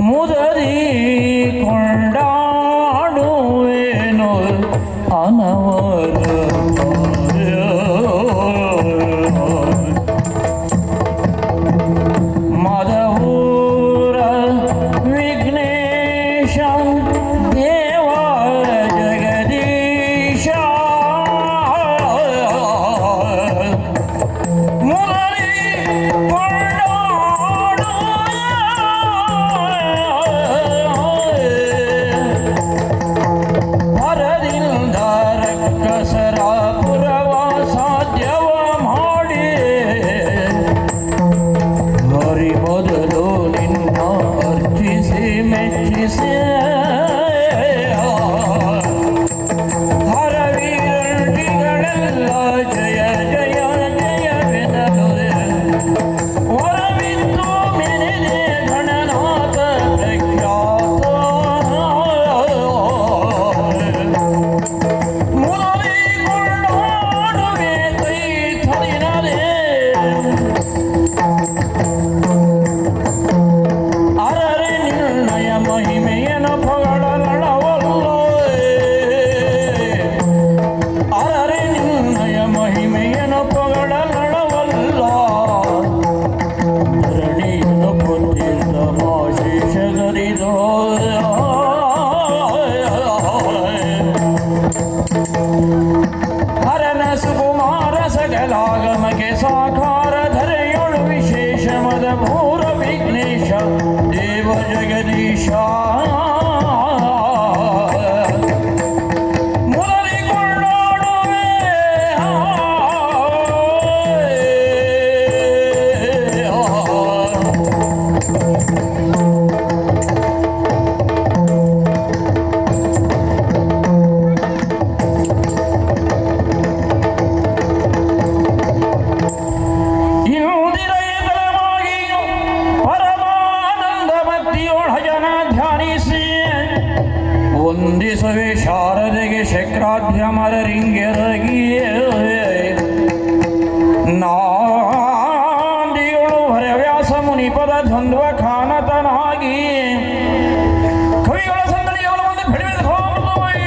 ಮುದರಿ ಕೊಂಡಾಡುವೇನು ಅನವರ ಮದವೂರ ವಿಘ್ನೇಶ ದೇವ ಜಗದೀಶ ಮುರಳಿ ಹರದಿಂದ ರಕ್ಕಸರ ಪುರವ ಸಾಧ್ಯವ ಮಾಡಿ ಹರಿ ಮೊದಲು ನಿನ್ನ ಅರ್ಚಿಸಿ ಮೆಚ್ಚಿಸಿ ಹರವೀರಂಟಿಗಳೆಲ್ಲ ಜಯ ಜಯ ಜಯವೆನಲು ಹೊರಬಿದ್ದು ಮೆನೆದೆ ಗಣನಾಥ ಪ್ರಖ್ಯಾತ ಮುರಳಿ ಕೊಂಡಾಡುವೆ ಕೈ ಥಳಿನದೆ ಅರರೆ ನಿರ್ಣಯ ಮಹಿಮೆಯನ ಪಗಳಲಳವಲ್ಲ ಅರರೆ ನಿರ್ಣಯ ಮಹಿಮೆಯನ ಪಗಳಲಳವಲ್ಲ ಧರಣಿಯನ ಪೊತ್ತಿಲ್ಲ ಮಾಶೇಷಗರಿದೋ ಹರನ ಸುಕುಮಾರ ಸಕಲಾಗಮಕ್ಕೆ ಸಾಕಾರ ಧರೆಯೊಳು ವಿಶೇಷ ಮದ ಭೂರ ವಿಘ್ನೇಶ ದೇವ ಜಗದೀಶ ಮುರಳಿ ಕೊಂಡಾಡುವೆ ಇಂದಿರಯತಲವಾಗಿ ಪರಮಾನಂದ ಭಕ್ತಿಯೊಳ ಜನ ಧ್ಯಾನಿಸಿ ವಂದಿಸುವೆ ಶಾರದೆಗೆ ಶಕ್ರಾಧ್ಯ ಮರರಿಂಗೆರಗಿಯೇ ನಾಂದಿಯೊಳು ಹರವ್ಯಾಸ ಮುನಿಪದ ದ್ವಂದ್ವ ಖಾನತನಾಗಿ ಕವಿಗಳ ಸಂದಣಿಯವಳ ಒಂದು ಬಿಡುವೆ ಹೋಗುವೈ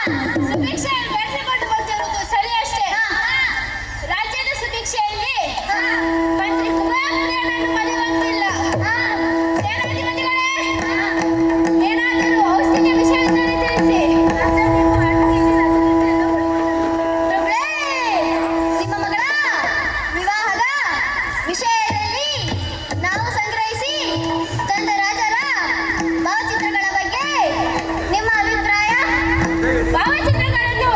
ಸುಭಿಕ್ಷೆಯನ್ನು ಬೆಳೆಸಿಕೊಂಡು ಬಂದಿರುವುದು ಸರಿ ಅಷ್ಟೇ. ರಾಜ್ಯದ ಸುಭಿಕ್ಷೆಯಲ್ಲಿ ಮಂತ್ರಿ ಕುಮಾರನನ್ನು ಮರೆಯುವಂತಿಲ್ಲ. ಸೇನಾಧಿಪತಿಗಳೇ, ಏನಾದರೂ ಔಷಧಿಯ ವಿಷಯದಲ್ಲಿ ತಿಳಿಸಿ. ಪ್ರಭುಗಳೇ, ನಿಮ್ಮ ಮಗಳ ವಿವಾಹದ ವಿಷಯದಲ್ಲಿ ನಾವು ಸಂಗ್ರಹಿಸಿ ತಂದ ರಾಜರ ಭಾವಚಿತ್ರಗಳ ಬಗ್ಗೆ ನಿಮ್ಮ ಅಭಿಪ್ರಾಯ? ಭಾವಚಿತ್ರಗಳನ್ನು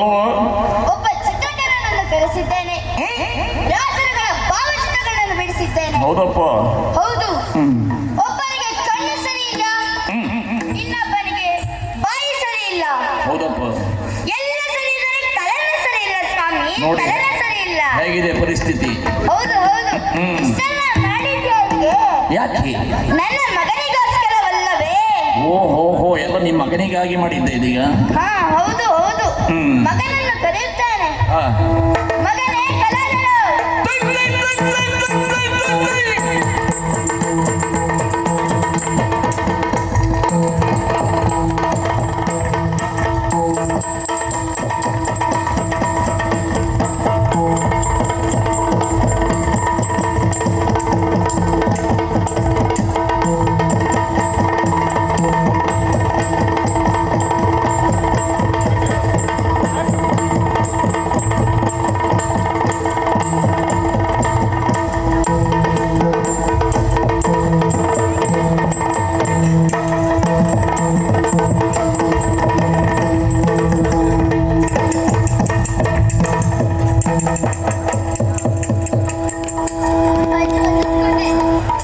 ಅಲ್ವಾ? ಒಬ್ಬ ಚಿತ್ರಕಾರನನ್ನು ಕರೆಸಿದ್ದೇನೆ. ರಾಜರುಗಳ ಭಾವಚಿತ್ರಗಳನ್ನು ಬಿಡಿಸಿದ್ದೇನೆ. ಹೌದಪ್ಪ. ಹೌದು. ಒಬ್ಬನಿಗೆ ಕಣ್ಣು ಸರಿ ಇಲ್ಲ, ಇನ್ನೊಬ್ಬನಿಗೆ ಬಾಯಿ ಸರಿ ಇಲ್ಲ. ಹೌದಪ್ಪ. ಎಲ್ಲ ಸರಿ ಇದ್ದರೆ ತಲೆನೂ ಸರಿ ಇಲ್ಲ ಸ್ವಾಮಿ, ನೋಡಿ. ತಲೆನೂ ಸರಿ ಇಲ್ಲ. ಹೇಗಿದೆ ಪರಿಸ್ಥಿತಿ? ಹೌದು ಹೌದು. ಇಷ್ಟೆಲ್ಲ ಮಾಡಿದ್ಯಾಕೆ? ಯಾಕೆ? ನನ್ನ ಮಗನಿಗೋಸ್ಕರವಲ್ಲವೇ? ಓಹೋ, ಎಲ್ಲ ನಿಮ್ಮ ಮಗನಿಗಾಗಿ ಮಾಡಿದ್ದೆ ಇದೀಗ. ಹಾ ಹೌದು ಹೌದು. ಮಗನನ್ನು ಕರೆಯುತ್ತಾನೆ. ಆ. ಮಗನೇ ಕಲಾಲರು.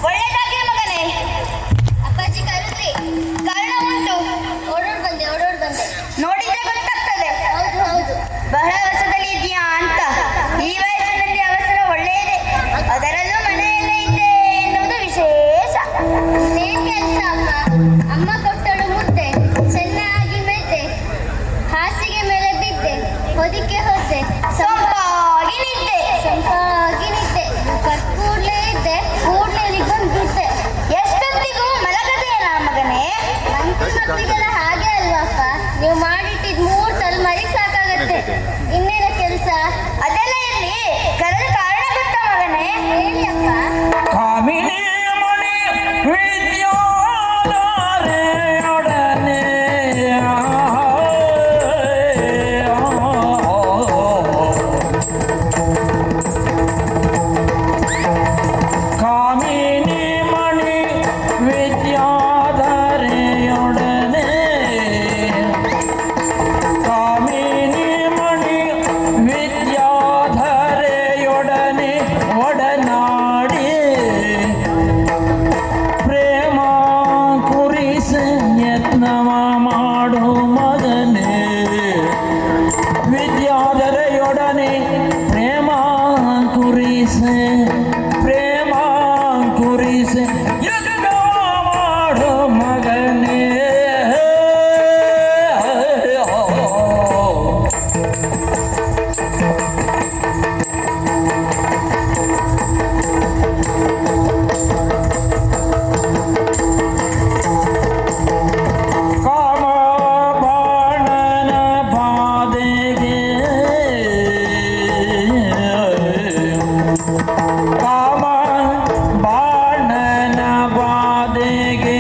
ಒಳ್ಳೆದಾಗಿ ಮಗನೇ. ಅಪ್ಪಾಜಿ ಕರೆದ್ರಿ. ಕಾರಣ ಉಂಟು. ಓಡೋಡ್ ಬಂದೆ. ನೋಡಿದ್ರೆ ಗೊತ್ತಾಗ್ತದೆ. ಹೌದು ಹೌದು. ಬಹಳ ಅವಸರದಲ್ಲಿ ಇದೆಯಾ ಅಂತ. ಈ ವಯಸ್ಸಿನಲ್ಲಿ ಅವಸರ ಒಳ್ಳೆಯದೇ, ಅದರಲ್ಲೂ ಮನೆಯಲ್ಲೇ ಇದ್ದೆ ಎನ್ನುವುದು ವಿಶೇಷ. ಏನ್ ಕೆಲಸ ಅಮ್ಮ? ಅಮ್ಮ ಕೊಟ್ಟಳು ಮುದ್ದೆ, ಚೆನ್ನಾಗಿ ಮೆದ್ದೆ, ಹಾಸಿಗೆ ಮೇಲೆ ಬಿದ್ದೆ, ಹೊದಿಕೆ ಹೊದ್ದೆ, ಸೊಂಪಾಗಿ ನಿದ್ದೆ. ಕೂಡ್ಲೇ ಇದ್ದೆ, ಕೂಡ್ಲೇ ಬಂದ್ಬಿಟ್ಟೆ. ಎಷ್ಟೊತ್ತಿಗೂ ಮಲಗದೇನ ಮಗನೇ? ಮಕ್ಕಳಿಗೆಲ್ಲ ಹಾಗೆ ಅಲ್ವಪ್ಪ? ನೀವು ಮಾಡಿಟ್ಟಿದ್ 3 ತಲೆಮಾರಿ ಸಾಕಾಗತ್ತೆ. ಇನ್ನೇನ ಕೆಲಸ? ಅದೆಲ್ಲ ಇರ್ಲಿ, ಕರೆದ ಕಾರಣ ಗೊತ್ತಾ ಮಗನೇ? ಹೇಳಿ ಅಪ್ಪ. ಕಾಮಿನಿ ಮಣಿ ವಿದ್ಯಾಧರೆಯೊಡನೆ ಕಾಮಿನಿ ಮಣಿ ವಿದ್ಯಾಧರೆಯೊಡನೆ ಕಾಮಿನಿ ಮಣಿ ವಿದ್ಯಾಧರೆಯೊಡನೆ ಒಡನಾಡಿ ಪ್ರೇಮ ಕುರಿಸಿ ಯತ್ನವ ಮಾಡು ಮಗನೇ. ವಿದ್ಯಾಧರೆಯೊಡನೆ ಪ್ರೇಮ ಕುರಿಸಿ ಯತ್ನ ಮಾಡು ಮಗನೇ. ಕಾಮ ಬಾಣನ ಬಾಧೆಗೆ ಕಾಮ ಬಾಣನ ಬಾಧೆಗೆ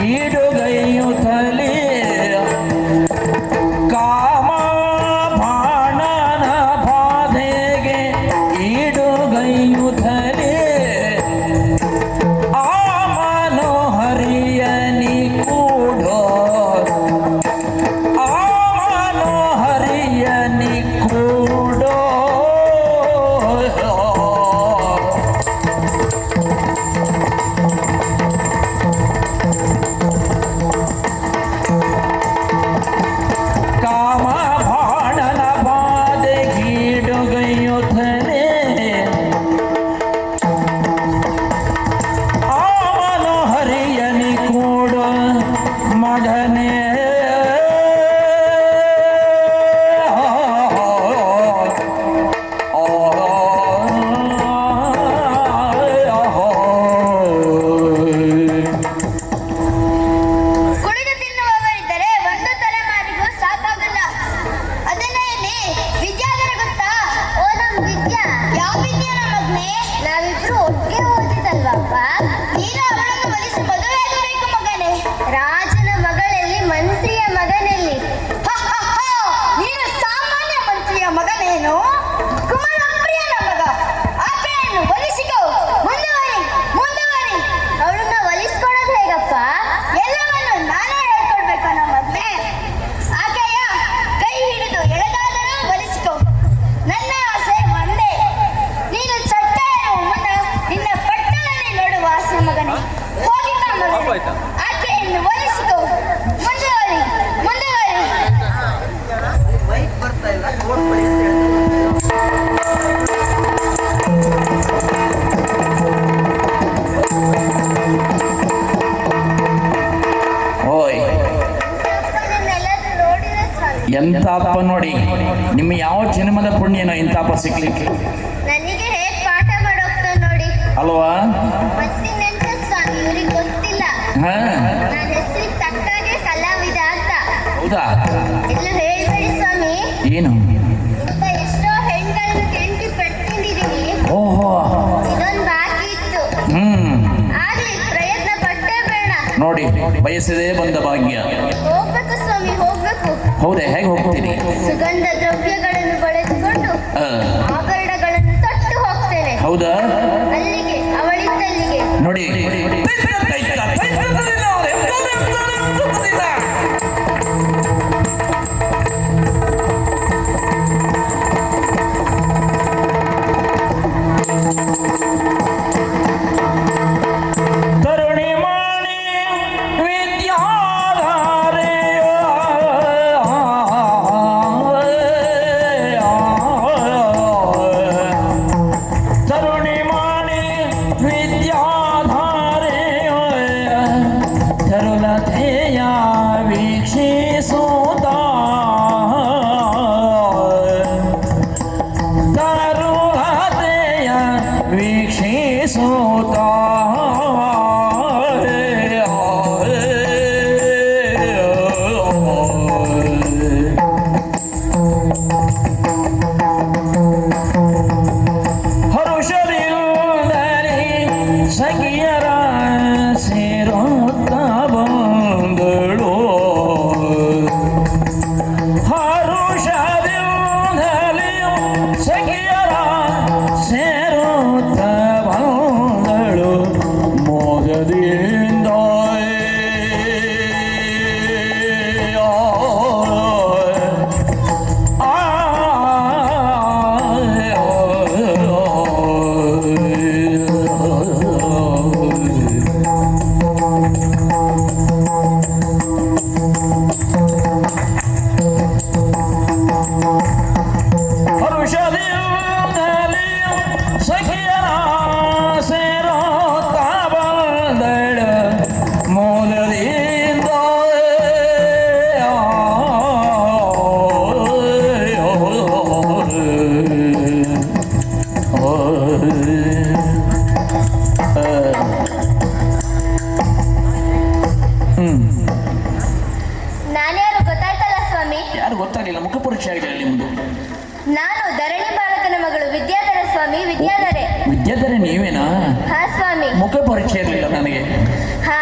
ಈಡುಗೈಯುತ್ತಲೇ ಕಾಮ ಬಾಣನ ಬಾಧೆಗೆ ಈಡುಗೈಯುತ್ತಲೇ ಆ ಮನೋಹರಿಯನಿ ಕೂಡೋ ಆ ಮನೋಹರಿಯನಿ ಕೂಡೋ ಕಾಮ ಬಾಣನ ಬಾಧೆಗೀಡುಗೈಯುತ್ತಲೇ ಆ ಮನೋಹರಿಯನಿ ಕೂಡೋ ಮಗನೇ. ಕುಡಿದು ತಿನ್ನುವವರಿದ್ದರೆ ಒಂದು ತಲೆಮಾರಿಗೂ ಸಾಕಾಗಲ್ಲ. ಅದನ್ನೇ ಇಲ್ಲಿ ವಿದ್ಯಾಧರ ಗೊತ್ತಾ? ಓ ನಮ್ ವಿದ್ಯಾ. ಯಾವ ವಿದ್ಯಾ ನಮ್ಮ ಮಗ್ನೆ? ನಾವಿಬ್ರು ಒಟ್ಟಿಗೆ ಓದಿದಲ್ವಪ್ಪ? ನೀನು ಅವಳನ್ನು ಒಲಿಸಿ ಮದುವೆಯಾಗಬೇಕು ಮಗನೇ. ರಾಜನ ಮಗಳಲ್ಲಿ ಮಂತ್ರಿಯ ಮಗನಲ್ಲಿ. ನೀನು ಸಾಮಾನ್ಯ ಮಂತ್ರಿಯ ಮಗನೇನು? ಕುಮಾರಪ್ರಿಯನ ಮಗ. ಆಕೆಯನ್ನು ಒಲಿಸಿಕೋ. ಮುಂದುವರಿ. ಅವಳನ್ನ ಒಲಿಸ್ಕೊಡೋದು ಹೇಗಪ್ಪ? ಎಲ್ಲವನ್ನು ನಾನೇ ಹೇಳ್ಕೊಡ್ಬೇಕು ನಮ್ಮ ಮಗ್ನೆ. ಆಕೆಯ ಕೈ ಹಿಡಿದು ಎಳೆದಾದರೆ ನೋಡಿ ನಿಮ್ಮ ಯಾವ ಜನ್ಮದ ಪುಣ್ಯನೋ ಇಂತಾಪ ಸಿಗ್ಲಿಕ್ಕೆ ನನಗೆ ಹೇಗ್ ಪಾಠ ಮಾಡೋಗ್ತ ನೋಡಿ ಅಲ್ವಾ? ಮತ್ತಿನ್ನೆಂತ ಸ್ವಾಮಿ ಇವ್ರಿಗೆ ಗೊತ್ತಿಲ್ಲ ಹಾ ನನ್ನ ಹೆಸರಿಗೆ ತಕ್ಕಾಗೆ ಕಲಾವಿದ ಅಂತ. ಹೌದಾ? ಎಲ್ಲ ಹೇಳ್ಬೇಡಿ ಸ್ವಾಮಿ. ಏನು? ಇಂಥ ಎಷ್ಟೋ ಹೆಣ್ಗಳನ್ನು ಕೆಣಕಿ ಪೆಟ್ಟಿದ್ದೀನಿ. ಓಹೋ, ಇದೊಂದು ಬಾಕಿ ಇತ್ತು. ಆಗ್ಲಿ ಪ್ರಯತ್ನ ಪಟ್ಟೇ ಬೇಡ. ನೋಡಿ ಬಯಸದೇ ಬಂದ ಭಾಗ್ಯ. ಹೋಗ್ಬೇಕು ಸ್ವಾಮಿ, ಹೋಗ್ಬೇಕು. ಹೌದೇ? ಹೇಗೆ ಹೋಗ್ತೀರಿ? ಸುಗಂಧ ದ್ರವ್ಯಗಳನ್ನು ಬಳಸಿಕೊಂಡು ಆ, ಆಭರಣಗಳನ್ನು ತೊಟ್ಟು ಹೋಗ್ತೇನೆ. ಹೌದಾ? ಅಲ್ಲಿಗೆ ಅವಳಿದ್ದಲ್ಲಿಗೆ. ನೋಡಿ ತರುಣಿ ಮಾಣಿ ವಿದ್ಯಾಧಾರೆ ತರುಣಿ ಮಾಣಿ ವಿದ್ಯಾಧಾರೆ ತರುಲತೆಯ ವೀಕ್ಷಿಸುತ್ತ ತರುಲತೆಯ ವೀಕ್ಷಿಸುತ್ತ ಹರುಷರಿಲ್ಲದೆ ಸಖಿಯರ ಸೇರುತ್ತ ಬಂದಳು. ಹರುಷರಿಲ್ಲದೆ ಸಖಿಯರ ಸೇರುತ್ತ ಬಂದಳು ಮೋದದಿಂದ. ಹರುಷದಿಂದಲೇ ಸಖಿಯರ ಸೇರುತ್ತ ಬಂದಳು ಮೂಲದಿಂದ. ನಾನ್ಯಾರು ಗೊತ್ತಾಯ್ತಲ್ಲ ಸ್ವಾಮಿ? ಯಾರು ಗೊತ್ತಾಗಲಿಲ್ಲ? ಮುಖ ಪರೀಕ್ಷೆ ಆಗಲಿಲ್ಲ ನಿಮ್ಮದು? ನಾನು ಧರಣಿ ಬಾಲಕನ ಮಗಳು ವಿದ್ಯಾಧರ ಸ್ವಾಮಿ, ವಿದ್ಯಾಧರೆ. ವಿದ್ಯಾಧರೆ ನೀವೇನಾ? ಹಾ ಸ್ವಾಮಿ. ಮುಖ ಪರೀಕ್ಷೆ ಇರಲಿಲ್ಲ ನನಗೆ. ಹಾ,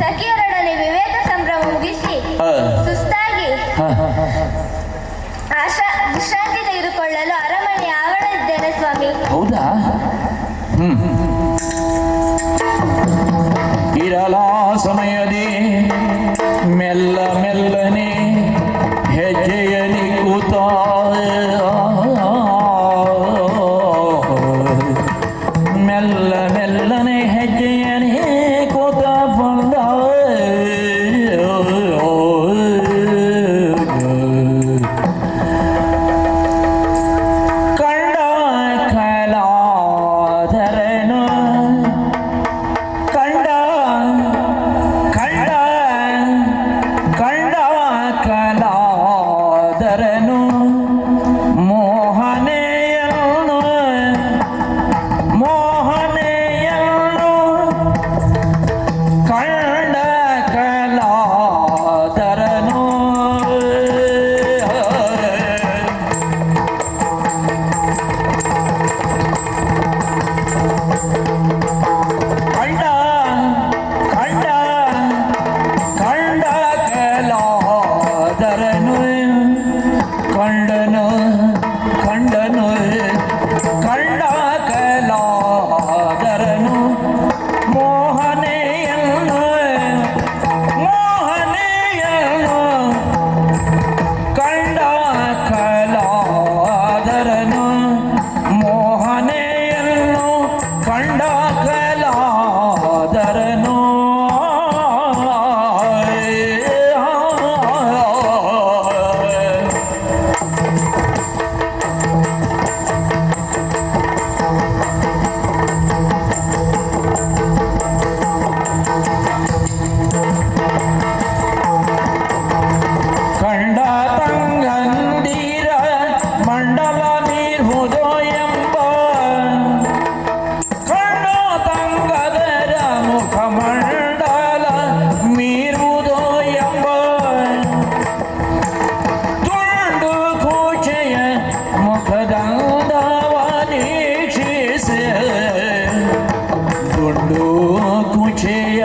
ಸಖಿಯರೊಡನೆ ವಿವೇಕ ಸಂಭ್ರಮ ಮುಗಿಸಿ ಸುಸ್ತಾಗಿ ವಿಶ್ರಾಂತಿ ತೆಗೆದುಕೊಳ್ಳಲು ಅರಮನೆ ಆವರಣ ಇದ್ದೇನೆ ಸ್ವಾಮಿ. ಹೌದಾ? ಇರಲ ಸಮಯದಿ ಮೆಲ್ಲ ಮೆಲ್ಲನೆ ಹೆಜ್ಜೆಯಲಿ ಕೂತ ಮೆಲ್ಲ ಮೆಲ್ಲನೆ ಹೆಜ್ಜೆಯಲಿ ಕೂತ ಬಂದ ಕಂಡ ಕಲಾಧರನು ಕಂಡ ಮಂಡಲ ನೀರ್ಹುದೋ ಎಂಬ ಕಣ್ಣು ತಂಗದರ ಮುಖಮಂಡಲ ಮೀರುವುದೋ ಎಂಬ ತುಂಡು ಕೂಚೆಯ ಮುಖದಂದವ ನೀಕ್ಷಿಸೆ ತುಂಡು ಕೂಚೆಯ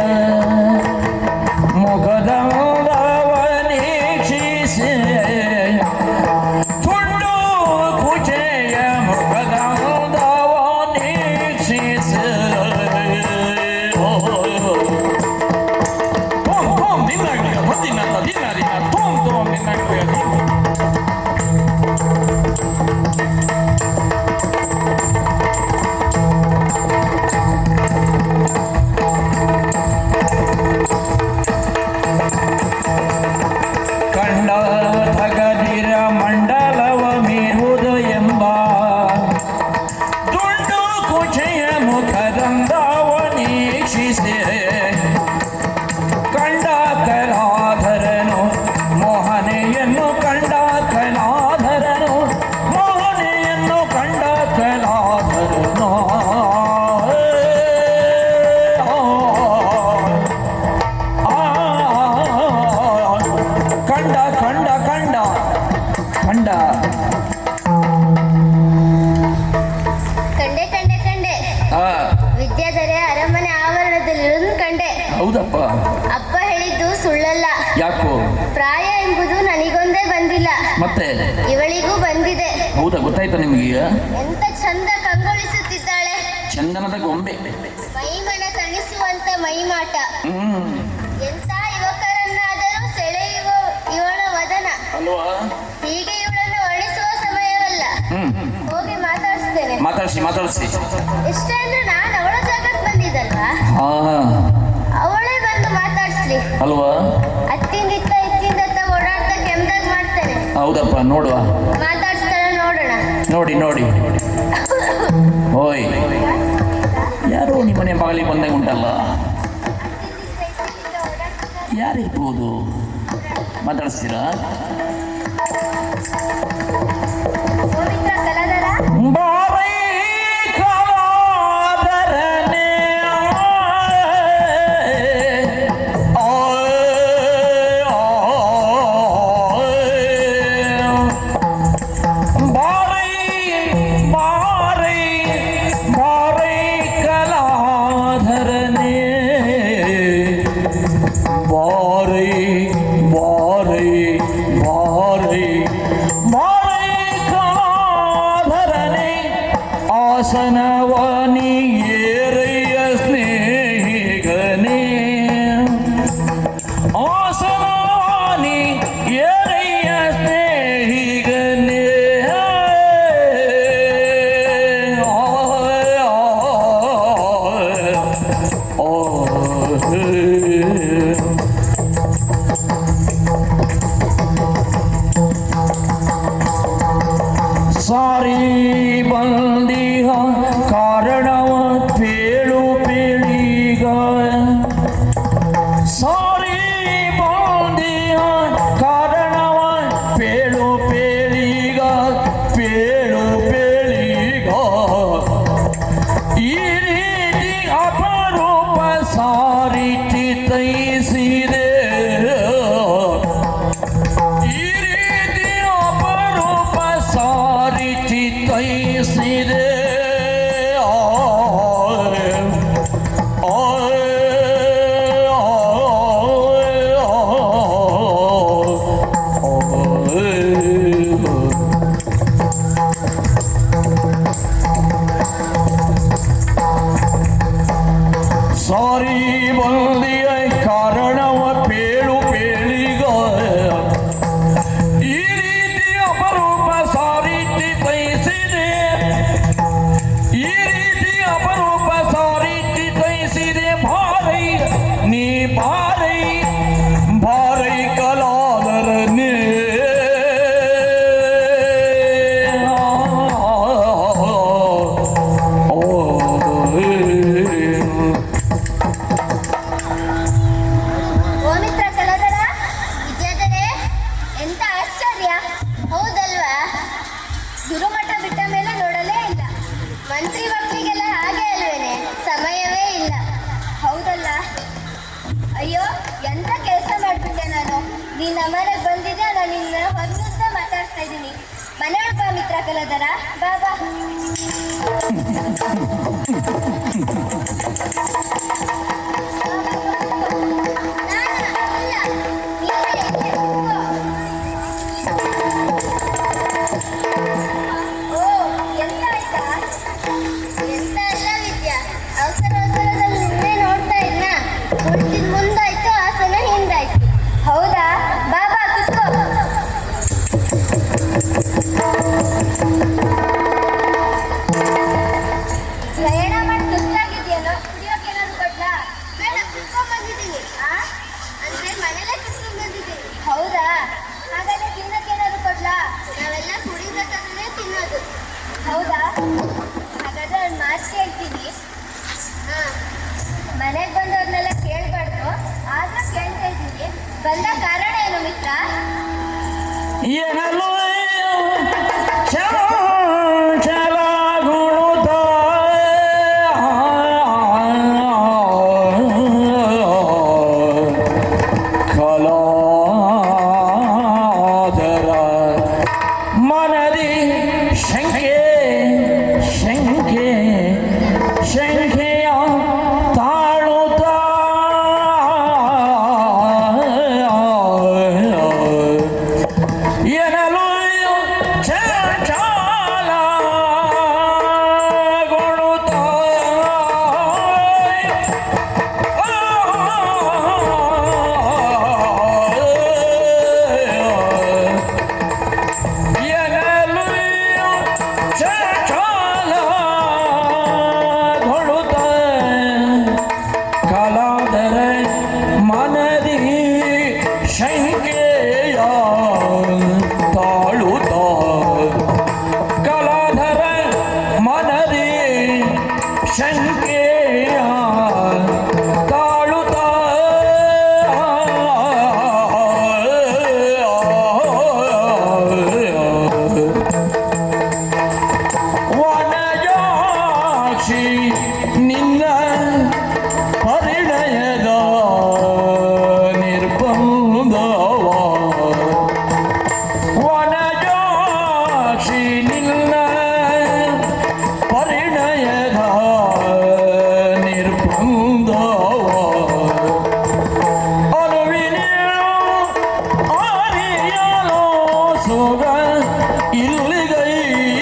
ಮುಖದಂದವ ನೀಕ್ಷಿಸೆ ತುಂಡು ಕೂಚೆಯ ಮುಖದಂದವ ನೀಕ್ಷಿಸೆ Tom, Tom, dinaglia, dinaglia, Tom, Tom, dinaglia. ಕಂಡ ತಗದಿರ ಮಂಡಲವ ಮೀರುವುದು ಎಂಬ ತುಂಡು ಕುಚೆಯ ಮುಖದಂದವ ನೀಕ್ಷಿಸೆ ಕಂಡ ಕಲಾಧರನು ಮೋಹನೆಯನ್ನು ಕಂಡ ಕಲಾಧರನು ಮೋಹನೆಯನ್ನು ಕಂಡ ಕಲಾಧರನು ಕಂಡ ಕಂಡ ಕಂಡ ಕಂಡ ಕಂಡೆ ಕಂಡೆ ಕಂಡೆ ಆ, ವಿದ್ಯಾಧರೆ ಅರಮನೆ ಆವರಣದಲ್ಲಿರುವುದು ಕಂಡೆ. ಹೌದಪ್ಪ. ಅಪ್ಪ ಹೇಳಿದ್ದು ಸುಳ್ಳಲ್ಲ. ಯಾಕೋ ಪ್ರಾಯ ಎಂಬುದು ನನಗೊಂದೇ ಬಂದಿಲ್ಲ, ಮತ್ತೆ ಇವಳಿಗೂ ಬಂದಿದೆ. ಹೌದಾ, ಗೊತ್ತಾಯ್ತಾ ನಿಮಗೆ? ಎಂತ ಚಂದ ಕಂಗೊಳಿಸುತ್ತಿದ್ದಾಳೆ. ಚಂದನದ ಗೊಂಬೆ. ಮೈಮನ ತಣಿಸುವಂತ ಮೈಮಾಟ. ಹ್ಮ್ ಎಂತ ಯುವಕರನ್ನಾದರೂ ಸೆಳೆಯುವ ಇವಳ ವದನ. ಅಲ್ವಾ? ಹೀಗೆ ಇವಳನ್ನು ವರ್ಣಿಸುವ ಸಮಯವಲ್ಲ. ಹೋಗಿ ಮಾತಾಡಿಸ್ತೇನೆ. ಮಾತಾಡಿಸಿ ಇಷ್ಟೇ ಅಂದ್ರೆ ನಾನು ಅವಳ ಜಾಗಕ್ಕೆ ಬಂದಿದ್ದಲ್ವಾ, ಹಾ ಅವಳೇ ಬಂದು ಮಾತಾಡಿಸ್ಲಿ. ಅಲ್ವಾ? ಅತ್ತಿಂದಿತ್ತ ಇತ್ತಿಂದತ್ತ ಓಡಾಡ್ತಾ ಕೆಮ್ದಾಗ ಮಾಡ್ತೇನೆ. ಹೌದಪ್ಪ, ನೋಡುವ. ಮಾತಾಡಿಸ್ತಾಳೆ, ನೋಡೋಣ. ನೋಡಿ ಓಯ್, ಯಾರೋ ನಿಮ್ಮನೆ ಬಾಗಿಲಿಗೆ ಬಂದಾಗ ಉಂಟಲ್ಲ, ಯಾರಿರ್ಬೋದು? ಮಾತಾಡಿಸ್ತೀರಾ? ಗೋವಿಂದ ಕಲಾಧರ, ಬಾರೈ ಕಲಾಧರನೇ, ಬಾರೈ ಬಾರೈ ಬಾರೈ ಕಲಾಧರನೇ, ಬಾರೈ ಬಾರೈ ಬಾರೈ ಬಾರೈ ಕಲಾಧರನೇ, ಆಸನವಾನಿ ಏರಯ್ಯ ಸ್ನೇಹಿಗನೇ, ಆಸನವಾನಿ ಏರಯ್ಯ ಸ್ನೇಹಿಗನೇ. ಸಾರಿ ಬಂದಿಹ ಕಾರಣವ ಪೇಳು ಪೇಳಿಗ, ಸಾರಿ ಬಂದಿಹ ಕಾರಣವ ಪೇಳು ಪೇಳಿಗ, ಪೇಳು ಪೇಳಿಗ. ಈ ರೀತಿ ಅಪರೂಪ ಸಾರಿ ಚಿತ್ತೈಸಿದೆ, ಈ ರೀತಿ ಅಪರೂಪ ಸಾರಿ ಚಿತ್ತೈಸಿದೆ. ಮಂತ್ರಿ ಮಕ್ಕಳಿಗೆಲ್ಲ ಹಾಗೆ ಅಲ್ವೇನೆ, ಸಮಯವೇ ಇಲ್ಲ. ಹೌದಲ್ಲ? ಅಯ್ಯೋ, ಎಂತ ಕೆಲಸ ಮಾಡ್ಬಿಟ್ಟೆ ನಾನು. ನೀನ್ ನಮ್ಮನೆಗೆ ಬಂದಿದ್ದೆ, ನಾನು ನಿನ್ನ ಹೊರಗಿಸ್ತಾ ಮಾತಾಡ್ತಾ ಇದ್ದೀನಿ. ಮನೆಯೊಳಗೆ ಬಾ ಮಿತ್ರ ಕಲದರ, ಬಾ ಬಾ. ಹೌದಾ, ಬಾಬಾ ಕುತ್ಕೋ. ಪ್ರಯಾಣ ಮಾಡಿ ಸುಸ್ತಾಗಿದೆಯಲ್ಲೋ, ಕುಡಿಯೋಕೆ ಏನಾದ್ರು ಕೊಡ್ಲಾ? ಬೇಡ, ಕುತ್ಕೊಂಡ್ ಬಂದಿದ್ದೀನಿ. ಅಂದ್ರೆ ಮನೇಲೆ ಕುತ್ಕೊಂಡ್ ಬಂದಿದ್ದೀನಿ. ಹೌದಾ, ಹಾಗಾದ್ರೆ ತಿನ್ನಕ್ಕೆ ಏನಾದ್ರು ಕೊಡ್ಲಾ? ನಾವೆಲ್ಲ ಕುಡಿಬೇಕಾದ್ರೆ ತಿನ್ನೋದು. ಹೌದಾ, ಹಾಗಾದ್ರೆ ಒಂದು ಮಾತು ಕೇಳ್ತೀನಿ. ಮನೆಗೆ ಬಂದವ್ರನ್ನೆಲ್ಲ ಕೇಳಬಾರ್ದು, ಆಗ ಕೇಳ್ತಾ ಇದ್ದೀನಿ. ಬಂದ ಕಾರಣ ಏನು ಮಿತ್ರ? ಏನಲ್ಲೋ ಚಲ ಗುಣುತ ಕಲಾದರ ಮನದಿ ಶಂಕೆ ಶಂಕೆ ಶಂಕೆಯ ತಾಳುತ್ತ ಏನಲು ಚಾಲ ಗುಣುತ ಏನಲು ಚಾಲ ಗುಣುತ ಕಲಾದರ ಮನದಿ ಶಂಕೆಯ ತಾಳುತ್ತ ಕಲಾಧರ ಮನದಿ ಶಂಕೆಯ ತಾಳುತ್ತ ವನಜಾಕ್ಷಿ ನಿನ್ನ ಪರಿಣಯದ ನಿರ್ಬಂಧವ ವನಜಾಕ್ಷಿ ನಿನ್ನ ಪರಿಣಯದ ನಿರ್ಬಂಧವ ಅನುವಿನ ಆರಿಯಲೋ ಸೋಗ ಇಲ್ಲಿಗೈ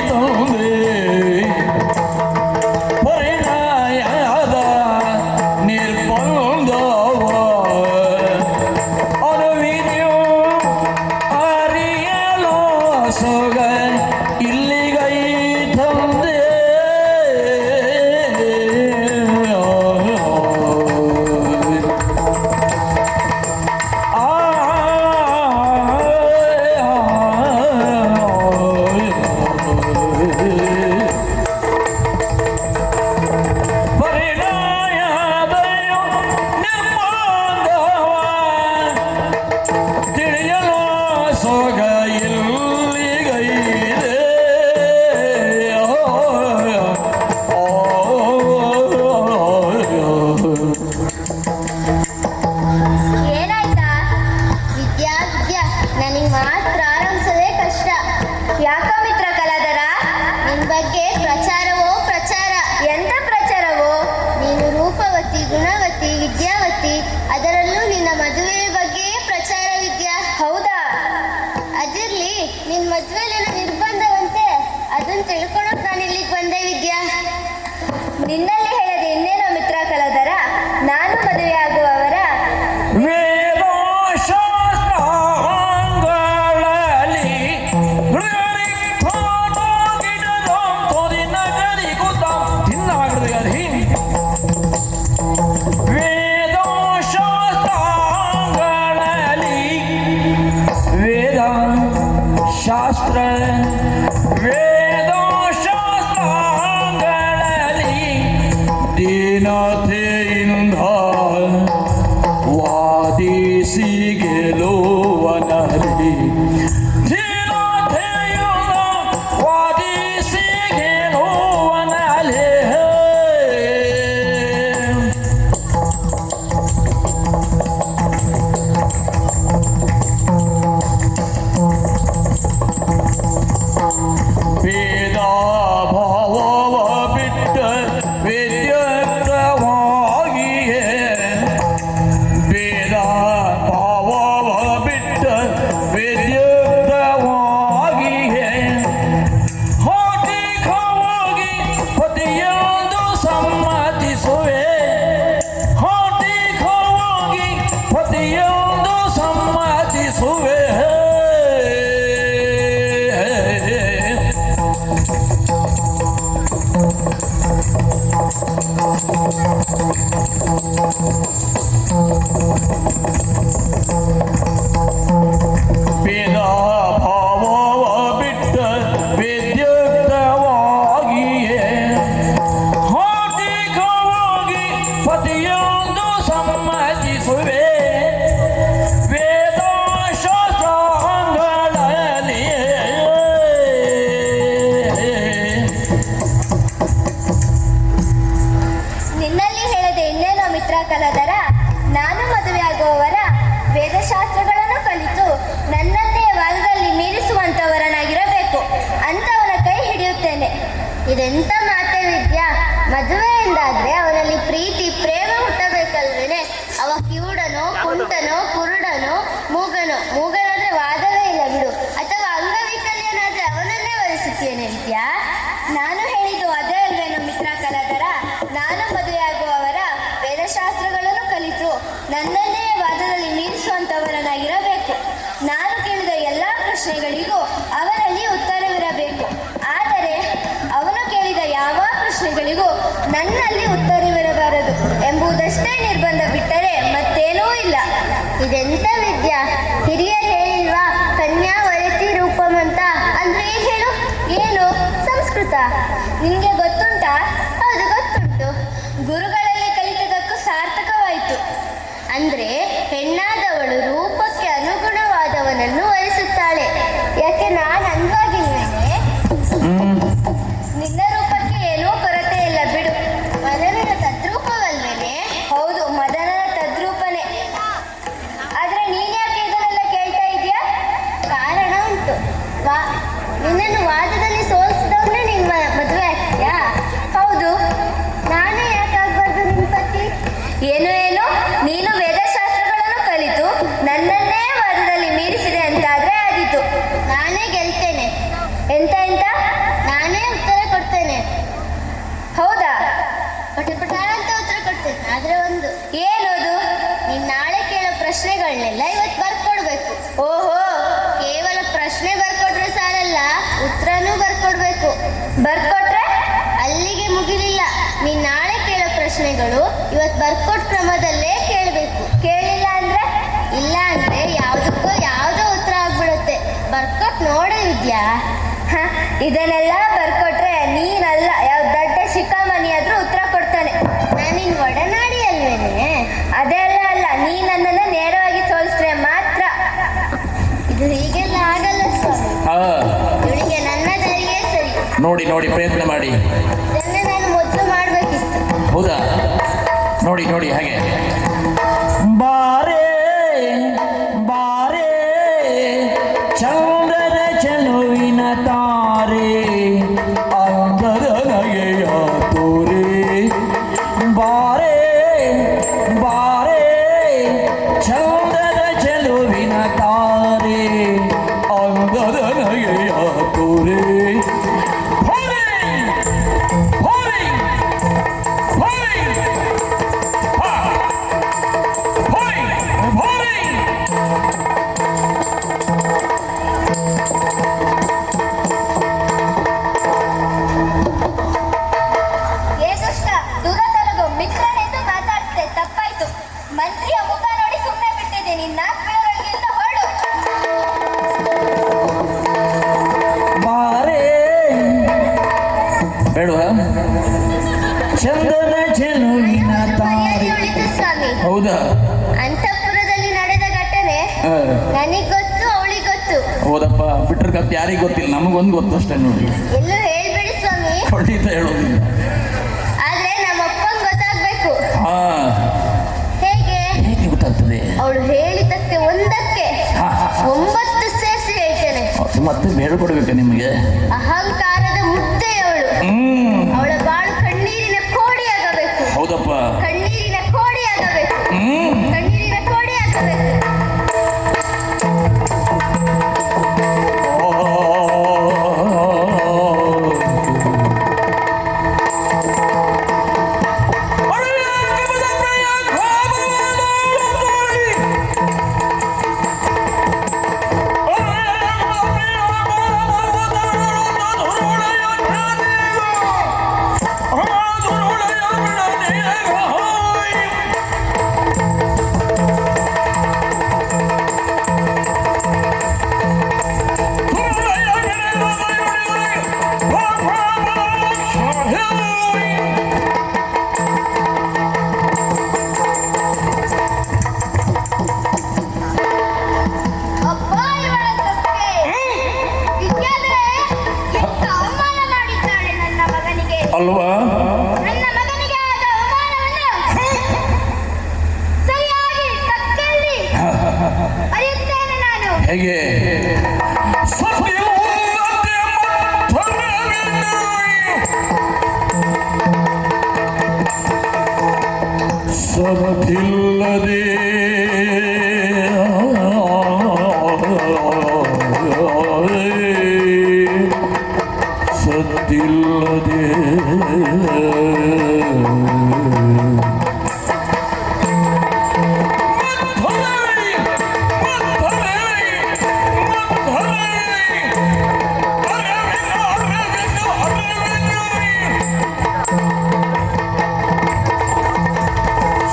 ತಂದೆ ಪರಿಣಯದ ನಿರ್ಬಂಧವ ಅನುವಿದ್ಯೋ ಅರಿಯಲೋ ಸೊಗ ಇಲ್ಲಿಗೈ ತಂದೆ ಪರಿಣಯದಯೋ ನಿರ್ಬಂಧವ ತಿಳಿಯಲು ಸೊಗ ಇಲ್ಲಿಗೈದೆ ಏನಾಯ್ತಾ? ವಿದ್ಯಾ ವಿದ್ಯಾ, ನನಗೆ ಮಾತ್ರ ಆರಂಭಿಸೋದೇ ಕಷ್ಟ. ಯಾಕೋ ಮಿತ್ರ ಕಲಾದರ, ನಿನ್ ಬಗ್ಗೆ ಪ್ರಚಾರವೋ ಪ್ರಚಾರ. ಎಂತ ಪ್ರಚಾರವೋ? ನೀನು ರೂಪವತಿ, ಗುಣವತಿ, ವಿದ್ಯಾವತಿ, ಅದರಲ್ಲೂ ನಿನ್ನ ಮದುವೆ ಬಗ್ಗೆ ಪ್ರಚಾರ ವಿದ್ಯಾ. ಹೌದಾ? ಅದಿರ್ಲಿ, ನಿನ್ ಮದುವೆಲಿನ ನಿರ್ಬಂಧವಂತೆ, ಅದನ್ನ ತಿಳ್ಕೊಳಕ್ ನಾನು ಇಲ್ಲಿಗೆ ಬಂದೆ ವಿದ್ಯಾ. ನಿನ್ನಲ್ಲಿ ಹೇಳದೆ ಇನ್ನೇನೋ ಮಿತ್ರ ಕಲಾದರ, ನಾನು ಮದುವೆ ಆಗುವವರ ವೇದಶಾಸ್ತ್ರಾಂಗಳಲ್ಲಿ ಗಿಡದಂ ತೋರಿ ನಗರಿ ಗುದ್ದಾಂ ತಿನ್ನಾಗ್ರದೆ ಅಧೀ ವೇದಶಾಸ್ತ್ರಾಂಗಳಲ್ಲಿ ವೇದ ಶಾಸ್ತ್ರ ವೇದಶಾಸ್ತ್ರಾಂಗಳಲ್ಲಿ ಇದೆಂತ ಮಾತೆ ವಿದ್ಯಾ? ಮದುವೆ ಎಂದಾದ್ರೆ ಅವನಲ್ಲಿ ಪ್ರೀತಿ ಪ್ರೇಮ ಹುಟ್ಟಬೇಕಲ್ವೇನೆ? ಅವ ಕಿವುಡನೋ, ಕುಂಟನೋ, ಕುರುಡನೋ, ಮೂಗನಾದ್ರೆ ವಾದವೇ ಇಲ್ಲ ಬಿಡು. ಅಥವಾ ಅಂಗವೈಕಲ್ಯನಾದ್ರೆ ಅವನನ್ನೇ ವರಿಸುತ್ತೇನೆ ವಿದ್ಯಾ? ನಾನು ಹೇಳಿದ್ದು ಅದೇ ಅಲ್ವೇನೋ ಮಿತ್ರ ಕಲಾಧರ? ನಾನು ಮದುವೆಯಾಗುವವರ ವೇದಶಾಸ್ತ್ರಗಳನ್ನು ಕಲಿತು ನನ್ನನ್ನೇ ವಾದದಲ್ಲಿ ಮೀರಿಸುವಂಥವರನ್ನಾಗಿರಬೇಕು. ನಾನು ಕೇಳಿದ ಎಲ್ಲ ಪ್ರಶ್ನೆಗಳಿಗೂ ಅವರಲ್ಲಿ ಉತ್ತರವಿರಬೇಕು. ಆದರೆ ಅವನು ಕೇಳಿದ ಯಾವ ಪ್ರಶ್ನೆಗಳಿಗೂ ನನ್ನಲ್ಲಿ ಉತ್ತರವಿರಬಾರದು ಎಂಬುದಷ್ಟೇ ನಿರ್ಬಂಧ, ಬಿಟ್ಟರೆ ಮತ್ತೇನೂ ಇಲ್ಲ. ಇದೆಂತ ವಿದ್ಯಾ? ಹಿರಿಯರು ಹೇಳಿಲ್ವಾ ಕನ್ಯಾ ವರತಿ ರೂಪಂ ಅಂತ? ಅಂದ್ರೆ ಏನ್ ಹೇಳು? ಏನು ಸಂಸ್ಕೃತ ನಿನ್ಗೆ ಗೊತ್ತುಂಟಾ? ಹೌದು ಗೊತ್ತುಂಟು. ಗುರುಗಳಲ್ಲಿ ಕಲಿತದಕ್ಕೂ ಸಾರ್ಥಕವಾಯಿತು. ಅಂದ್ರೆ ಹೆಣ್ಣಾದವಳು ರೂಪಕ್ಕೆ ಅನುಗುಣವಾದವನನ್ನು ವರಿಸುತ್ತಾಳೆ. ಯಾಕೆ ನಾನು ಅಂದ್ವಾಗಿಲ್ವೇನೆ? ನಿನ್ನ ರೂಪಕ್ಕೆ ಏನೂ ಕೊರತೆ ಇಲ್ಲ ಬಿಡು. ಮದನನ ತದ್ರೂಪವಲ್ವೇನೆ? ಹೌದು, ಮದನನ ತದ್ರೂಪನೇ. ಆದ್ರೆ ನೀನ್ ಯಾಕೆ ಇದನ್ನೆಲ್ಲ ಕೇಳ್ತಾ ಇದೀಯಾ? ಕಾರಣ ಉಂಟು. ನಿನ್ನನ್ನು ವಾದದಲ್ಲಿ ಸೋಲಿಸಿದವನೇ ನಿನ್ನ ಮದುವೆ ಆಗ್ತೀಯಾ? ಹೌದು. ನಾನೇ ಯಾಕಾಗ್ಬಾರ್ದು ನಿನ್ ಪತಿ? ಏನು ನೀನು ವೇದಶಾಸ್ತ್ರಗಳನ್ನು ಕಲಿತು ನನ್ನನ್ನೇ ವಾದದಲ್ಲಿ ಮೀರಿಸಿದೆ ಅಂತಾದ್ರೆ ಆದೀತು. ನಾನೇ ಗೆಲ್ತೇನೆ. ಎಂತ ನಾನೇ ಉತ್ತರ ಕೊಡ್ತೇನೆ. ಹೌದಾ? ಪಟ ಅಂತ ಉತ್ತರ ಕೊಡ್ತೇನೆ. ಆದ್ರೆ ಒಂದು. ಏನದು? ನೀನ್ ನಾಳೆ ಕೇಳೋ ಪ್ರಶ್ನೆಗಳನ್ನೆಲ್ಲ ಇವತ್ತು ಬರ್ಕೊಡ್ಬೇಕು. ಓಹೋ, ಕೇವಲ ಪ್ರಶ್ನೆ ಬರ್ಕೊಟ್ರೆ ಸಾರಲ್ಲ, ಉತ್ತರನೂ ಬರ್ಕೊಡ್ಬೇಕು. ಬರ್ಕೊಟ್ರೆ ಅಲ್ಲಿಗೆ ಮುಗಿಲಿಲ್ಲ. ನೀನ್ ನಾಳೆ ಕೇಳೋ ಪ್ರಶ್ನೆಗಳು ಇವತ್ತು ಬರ್ಕೊಟ್ ಕ್ರಮದಲ್ಲೇ ಕೇಳಬೇಕು. ಕೇಳಿಲ್ಲ ಅಂದ್ರೆ? ಇಲ್ಲ ಅಂದ್ರೆ ಯಾವುದಕ್ಕೋ ಯಾವುದೋ ಉತ್ತರ ಆಗ್ಬಿಡುತ್ತೆ. ಬರ್ಕೊಟ್ ನೋಡೇ ವಿದ್ಯಾ? ಇದನ್ನೆಲ್ಲ ಬರ್ಕೊಟ್ರೆ ನೀನಲ್ಲ, ಯಾವ ದೊಡ್ಡ ಶಿಖಾಮಣಿ ಆದ್ರೂ ಉತ್ತರ ಕೊಡ್ತಾನೆ. ನಾನು ನಿನ್ ಒಡನಾಡಿ ಅಲ್ವೇನೆ? ಅದೆಲ್ಲ ಅಲ್ಲ, ನೀ ನನ್ನನ್ನು ನೇರವಾಗಿ ಸೋಲಿಸ್ರೆ ಮಾತ್ರ. ಇದು ಹೀಗೆಲ್ಲ ಆಗಲ್ಲ ಸ್ವಾಮಿ. ಇವಳಿಗೆ ನನ್ನ ದಾರಿಯೇ ಸರಿ. ನೋಡಿ ಪ್ರಯತ್ನ ಮಾಡಿ. ಇದನ್ನೇ ನಾನು ಮೊದಲು ಮಾಡ್ಬೇಕಿತ್ತು. ಹೌದಾ? ನೋಡಿ ಹಾಗೆ. ಬಾರೇ ಬಾರೇ ಚಂದ್ರದ ಚೆಲುವಿನ ತಾರೆ, ಅಂದದ ನಗೆಯ ತೋರೆ. ಬಾರೇ ಬಾರೇ ಚಂದ್ರದ ಚೆಲುವಿನ ತಾರೆ, ಅಂದದ ನಗೆಯ ತೋರೆ. ಮಂತ್ರಿಯ ಮುಖ ನೋಡಿ ಸುಮ್ಮನೆ ಬಿಟ್ಟಿದ್ದೆ. ನಿನ್ನ ನಾಲ್ಕು ಹೊರಡು. ಬಾರೇ ಬೇಡುವ ಚಂದನ ಚೆಲುವಿನ ತಾರೆ. ಸ್ವಾಮಿ, ಹೌದಾ? ಅಂತಃಪುರದಲ್ಲಿ ನಡೆದ ಘಟನೆ ನನಗ್ ಗೊತ್ತು, ಅವಳಿಗೆ ಗೊತ್ತು. ಹೌದಪ್ಪ, ಬಿಟ್ರ ಕತ್ ಯಾರಿಗೂ ಗೊತ್ತಿಲ್ಲ, ನಮಗೊಂದು ಗೊತ್ತು ಅಷ್ಟೇ. ನೋಡಿ, ಎಲ್ಲೂ ಹೇಳ್ಬೇಡಿ ಸ್ವಾಮಿ. ಖಂಡಿತ ಹೇಳೋದಿಲ್ಲ. ಆದ್ರೆ ನಮ್ಮ ಅಪ್ಪಂಗೆ ಗೊತ್ತಾಗ್ಬೇಕು. ಹೇಗೆ ಗೊತ್ತಾಗ್ತದೆ? ಅವಳು ಹೇಳಿದ್ದಕ್ಕೆ ಒಂದಕ್ಕೆ 9 ಸೇರಿಸಿ ಹೇಳ್ತೇನೆ. ಮತ್ತೆ ಬೇಡ್ಕೊಡ್ಬೇಕ ನಿಮಗೆ? ಅಹಂಕಾರದ ಮುದ್ದೆ ಅವಳು. ಅವಳ ಬಾಳು ಕಣ್ಣೀರಿನ ಕೋಡಿಯಾಗಬೇಕು. ಹೌದಪ್ಪ, ಕಣ್ಣೀರಿನ ಕೋಡಿಯಾಗಬೇಕು. ಕಣ್ಣೀರಿನ ಕೋಡಿಯಾಗಬೇಕು. ಅಲ್ವಾ? ನನ್ನ ಮಗನಿಗೆ ಆದ ಅವಮಾನವನ್ನು ಸರಿಯಾಗಿ ತಕ್ಕಲ್ಲಿ ಅರಿಯುತ್ತೇನೆ ನಾನು. ಹೇಗೆ? ಸದ್ದಿಲ್ಲದೆ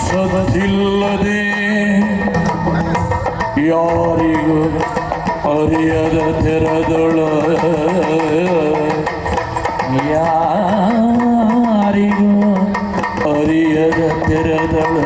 ಸದ್ದಿಲ್ಲದೆ ಯಾರಿಗೂ ಅರಿಯದ ತೆರದೊಳ ಯಾರಿಗೂ ಅರಿಯದ ತೆರದೊಳ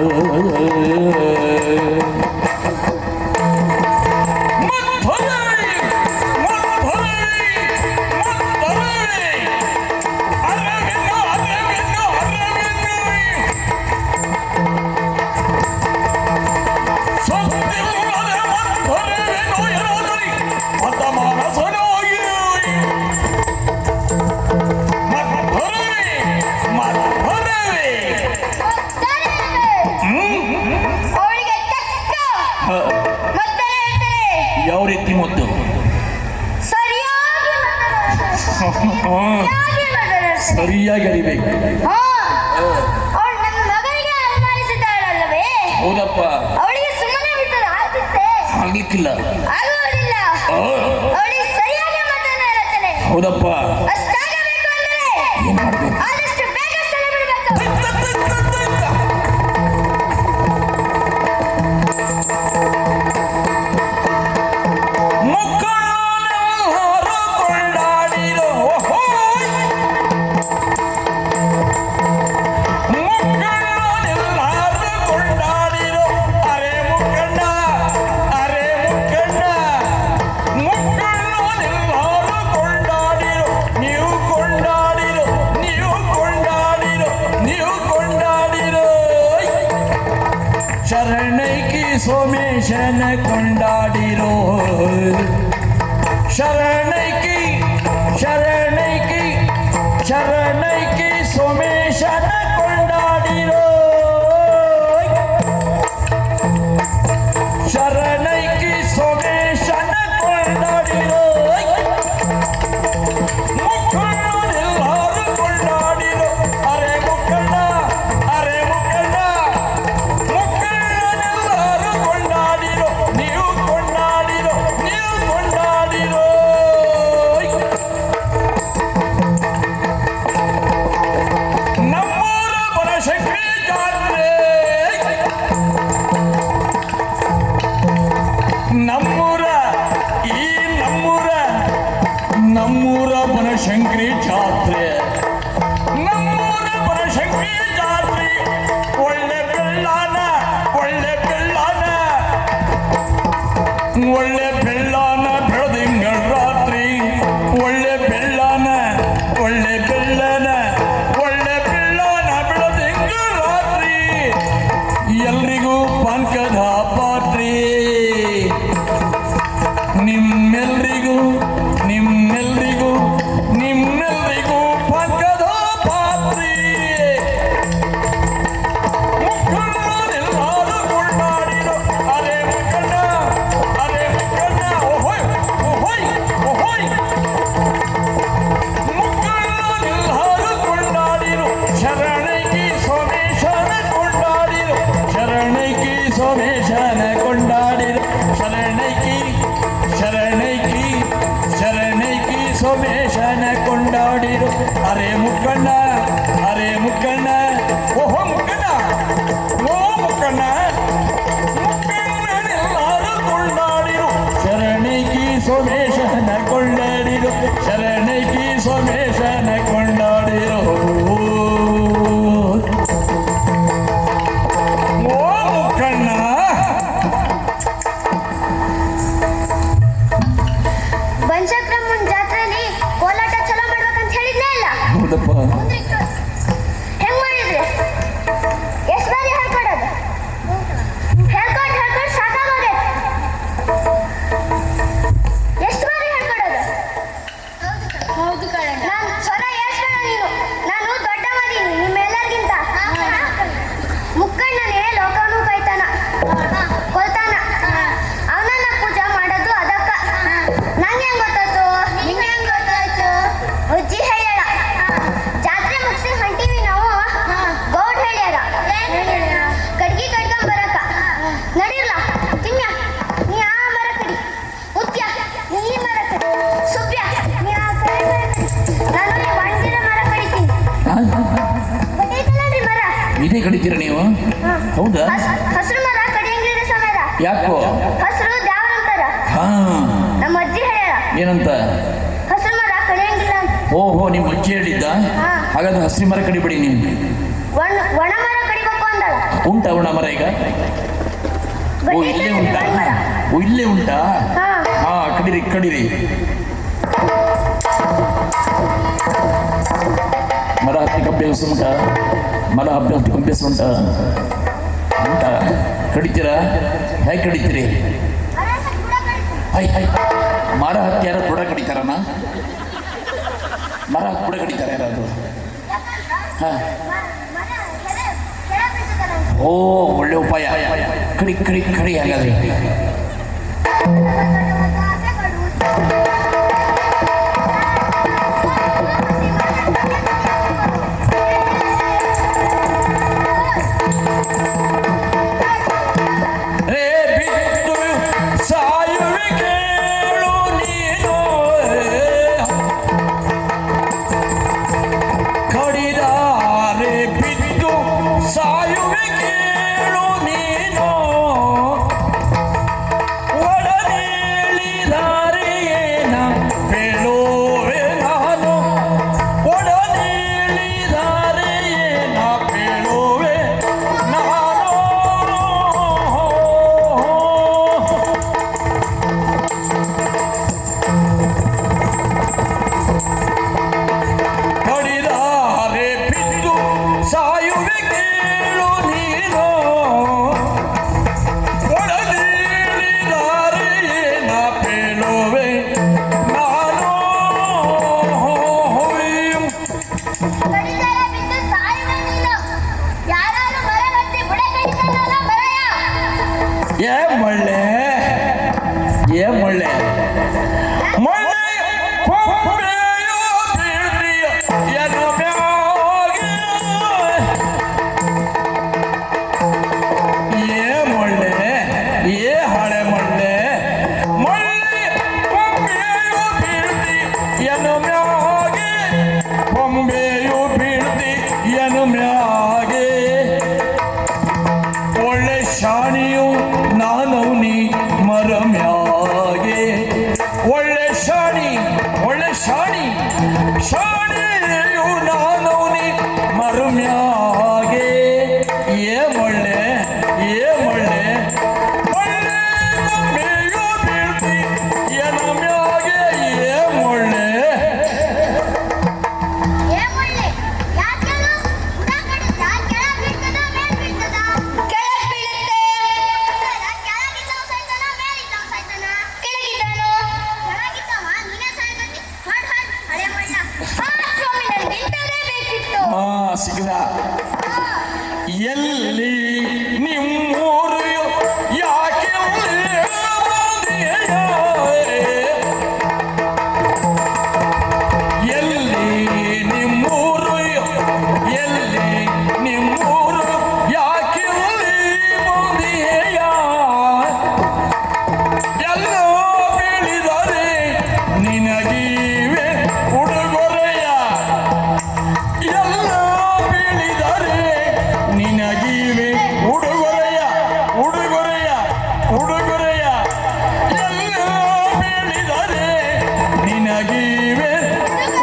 ಯಾವ ರೀತಿ ಮುದ್ದು ಸರಿಯಾಗಿ ಅರಿಬೇಕು. ಹೌದಪ್ಪ, ಅವಳಿಗೆ ಸುಮ್ಮನೆ ಬಿಟ್ಟರೆ ಆಗ್ತಿತ್ತೆ, ಆಗ್ಲಿಕ್ಕಿಲ್ಲ. ಆಗುವುದಿಲ್ಲ. ಅವಳಿಗೆ ಸರಿಯಾಗಿ ಮಾತನ್ನ ಹೇಳ್ತೇನೆ. ಹೌದಪ್ಪ, ಅಷ್ಟಾಗಬೇಕು ಅಂದ್ರೆ ಏನ್ ಮಾಡ್ಬೇಕು? ಆದಷ್ಟು ಬೇಗ ಸ್ಥಳ ಬಿಡಬೇಕು. ಶರಣೈಕಿ ಸೋಮೇಶನ ಕೊಂಡಾಡಿರೋ ಶರಣೈಕಿ ಶರಣೈಕಿ ಶರಣೈಕಿ ಸೋಮೇಶನ ಕೊಂಡಾಡಿರೋ ಶರಣೈಕಿ ಸೋಮೇಶನ ಕೊಂಡಾಡಿರೋ ಮುಖಂಡರೆಲ್ಲರೂ ಕೊಂಡಾಡಿರೋ ಅರೆ ಮುಖಂಡ ಅರೆ ಮುಖಂಡ ಮುಖಂಡರೆಲ್ಲರೂ ಕೊಂಡಾಡಿರೋ ನೀವು ಕೊಂಡಾಡಿರೋ ನೀವು ಕೊಂಡಾಡಿರೋ ನಮ್ಮೂರ ಬನಶಂಕರಿ ಜಾತ್ರೆ ನಮ್ಮೂರ ಈ ನಮ್ಮೂರ ಬನಶಂಕರಿ ಜಾತ್ರೆ ನಮ್ಮೂರ ಬನಶಂಕರಿ ಜಾತ್ರೆ ಒಳ್ಳೆ ಬೆಳ್ಳಾನ ಒಳ್ಳೆ ಬೆಳ್ಳಾನ ಒಳ್ಳೆ ಬೆಳ್ಳಾನ ಬೆಳದಿಂಗಳ ರಾತ್ರಿ ಒಳ್ಳೆ ಬೆಳ್ಳಾನ ಒಳ್ಳೆ ಬೆಳ್ಳನ ಒಳ್ಳೆ ಬೆಳ್ಳಾನ ಬೆಳದಿಂಗಳ ರಾತ್ರಿ ಎಲ್ರಿಗೂ ಪಾನ್ಕದ ಪಾತ್ರಿ ನಿಮ್ಮೆಲ್ರಿಗೂ ನಿಮ್ಮೆಲ್ರಿಗೂ ನಿಮ್ಮೆಲ್ರಿಗೂ ಪಾನ್ಕದ ಪಾತ್ರಿ ಮುಖಂಡರೆಲ್ಲರೂ ಕೊಂಡಾಡಿರೋ ಅರೆ ಮುಖಂಡ ಓಹೋಯ್ ಓಹೋಯ್ ಓಹೋಯ್ ಮುಖಂಡರೆಲ್ಲರೂ ಕೊಂಡಾಡಿರೋ ಶರಣೈಕಿ ಸೋಮೇಶನ ಕೊಂಡಾಡಿರೋ ಶರಣೈಕಿ ಸೋಮೇಶನ ಕೊಂಡಾಡಿರೋ ಶರಣೈಕಿ ಶರಣೈಕಿ ಶರಣೈಕಿ ಸೋಮೇಶನ ಕೊಂಡಾಡಿರೋ ಅರೆ ಮುಖಂಡ ಓಹೋ ಮುಖಂಡ ಓ ಮುಖಂಡ ಮುಖಂಡರೆಲ್ಲರೂ ಕೊಂಡಾಡಿರೋ ಶರಣೈಕಿ ಸೋಮೇಶನ ಕೊಂಡಾಡಿರೋ ಶರಣೈಕಿ ಸೋಮೇಶನ ಕೊಂಡಾಡಿರೋ ಓ ಮುಖಂಡ ಬನಶಂಕರಮ್ಮನ ಜಾತ್ರೆಯಲ್ಲಿ ಕೋಲಾಟ ಚಲೋ ಮಾಡ್ಬೇಕಂತ ಹೇಳಿದ್ನೇ ಇಲ್ಲ. ಹೌದಪ್ಪ, ಹೆಂಗ್ ಮಾಡಿದ್ರಿ? ಎಷ್ಟು ಬಾರಿ ಹೇಳ್ಕೊಡೋದು? ಹೇಳ್ಕೊಂಡು ಸಾಕಾಗೋದೆ. ಎಷ್ಟು ಬಾರಿ ಹೇಳ್ಕೊಡೋದು? ಹೌದು ಕಣ. ನಾನು ಸ್ವರ ಹೇಳ್ಬೇಡ ನೀನು. ನಾನು ದೊಡ್ಡವದೀನಿ ನಿಮ್ಮೆಲ್ಲರಿಗಿಂತ. ಮುಕ್ಕಣ್ಣನೇ ಲೋಕನು ಕೈತಾನ ಕೊಲ್ತಾನ. ಅವನನ್ನ ಪೂಜೆ ಮಾಡೋದು ಅದಕ್ಕ. ನಂಗೆ ಹೆಂಗ್ ಗೊತ್ತಾಯ್ತು? ನಿಂಗೆ ಹೆಂಗ್ ಗೊತ್ತಾಯ್ತು? ಅಜ್ಜಿ ಹೇಳ ಹೌದಾ? ಹಸಿರು ಮರ ಕಡಿಯಂಗಿಲ್ಲ ಸಮಯ. ಯಾಕೋ? ಹಸಿರು ದ್ಯಾವ ಅಂತಾರ. ಹಾ, ನಮ್ಮ ಅಜ್ಜಿ ಹೇಳ್ಯಾರ ಏನಂತ? ಹಸಿರು ಮರ ಕಡಿಯಂಗಿಲ್ಲ ಅಂತ. ಓಹೋ, ನಿಮ್ಮ ಅಜ್ಜಿ ಹೇಳಿದ್ದ? ಹಾಗಾದ್ರೆ ಹಸಿರು ಮರ ಕಡಿಬೇಡಿ ನೀವು. ಒಣ ಮರ ಕಡಿಬೇಕು ಅಂದಳ. ಉಂಟಾ ಒಣ ಮರ ಈಗ? ಓ, ಇಲ್ಲೇ ಉಂಟಾ? ಓ, ಇಲ್ಲೇ ಉಂಟಾ? ಹಾ, ಕಡಿರಿ ಕಡಿರಿ. ಮರ ಹತ್ತಿಗೆ ಅಭ್ಯಾಸ ಉಂಟಾ? ಮರ ಹತ್ತಿಗೆ ಅಭ್ಯಾಸ ಉಂಟಾ? ಉಂಟಾ? ಕಡಿತೀರಾ? ಹೇಗೆ ಕಡಿತೀರಿ? ಮರ ಹತ್ತಿ ಯಾರು ಬುಡ ಕಡಿತಾರಣ್ಣ? ಮರ ಹತ್ತಿ ಬುಡ ಕಡಿತಾರೆ ಯಾರಾದ್ರು? ಹಾ. ಓ, ಒಳ್ಳೆ ಉಪಾಯ. ಕಡಿ ಕಡಿ ಕಡಿ. ಹಾಗಾದ್ರೆ ಸಿಗದ ಎಲ್ಲಿ ನಿಮ್ಮೂರು ಯಾಕೆ ಎಲ್ಲಿ ನಿಮ್ಮೂರು ಎಲ್ಲಿ ನಿಮ್ಮೂರು ಯಾಕೆ ಬಂದೆಯ ಎಲ್ಲ ಬೆಳೆದರೆ ನಿನಗೀವೆ ಉಡುಗೊರೆಯ ಎಲ್ಲ ನಿನಗೀವೆ ಉಡುಗೊರೆಯ ಉಡುಗೊರೆಯ ಉಡುಗೊರೆಯ ಎಲ್ಲ ಬೆಳೆದರೆ ನಿನಗೀವೆ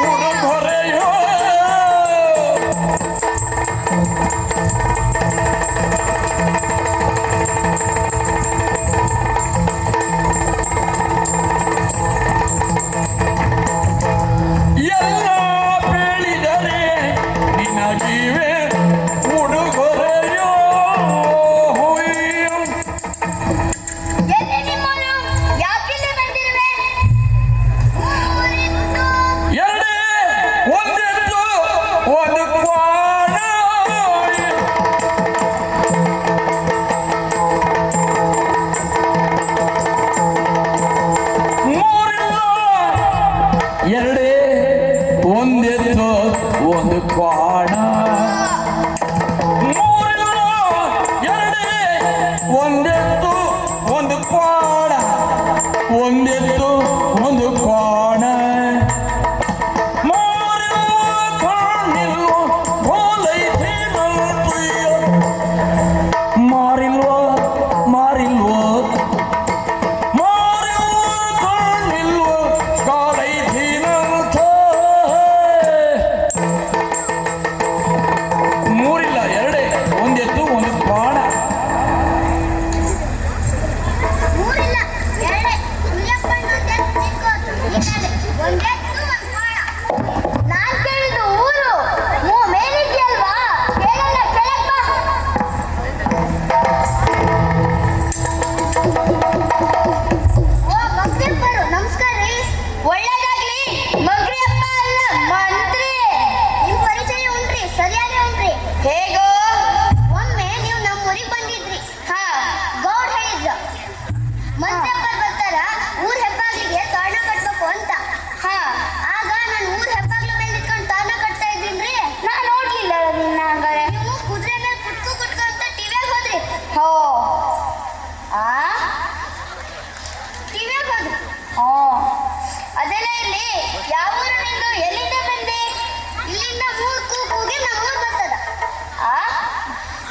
ಉಡುಗೊರೆಯೋ ಎಲ್ಲ ಬೆಳೆದರೆ ನಿನಗೀವೆ ಎರಡೇ ಒಂದೆತ್ತು ಒಂದು ಕ್ವಾಣ ಎರಡೇ ಒಂದೆತ್ತು ಒಂದು ಕ್ವಾಣ ಒಂದೆತ್ತು ಒಂದು ಕ್ವಾಣ ಮೂರ್ ಕೂಗಿ ನಮ್ಮೂರ್ ಬರ್ತದ ಆ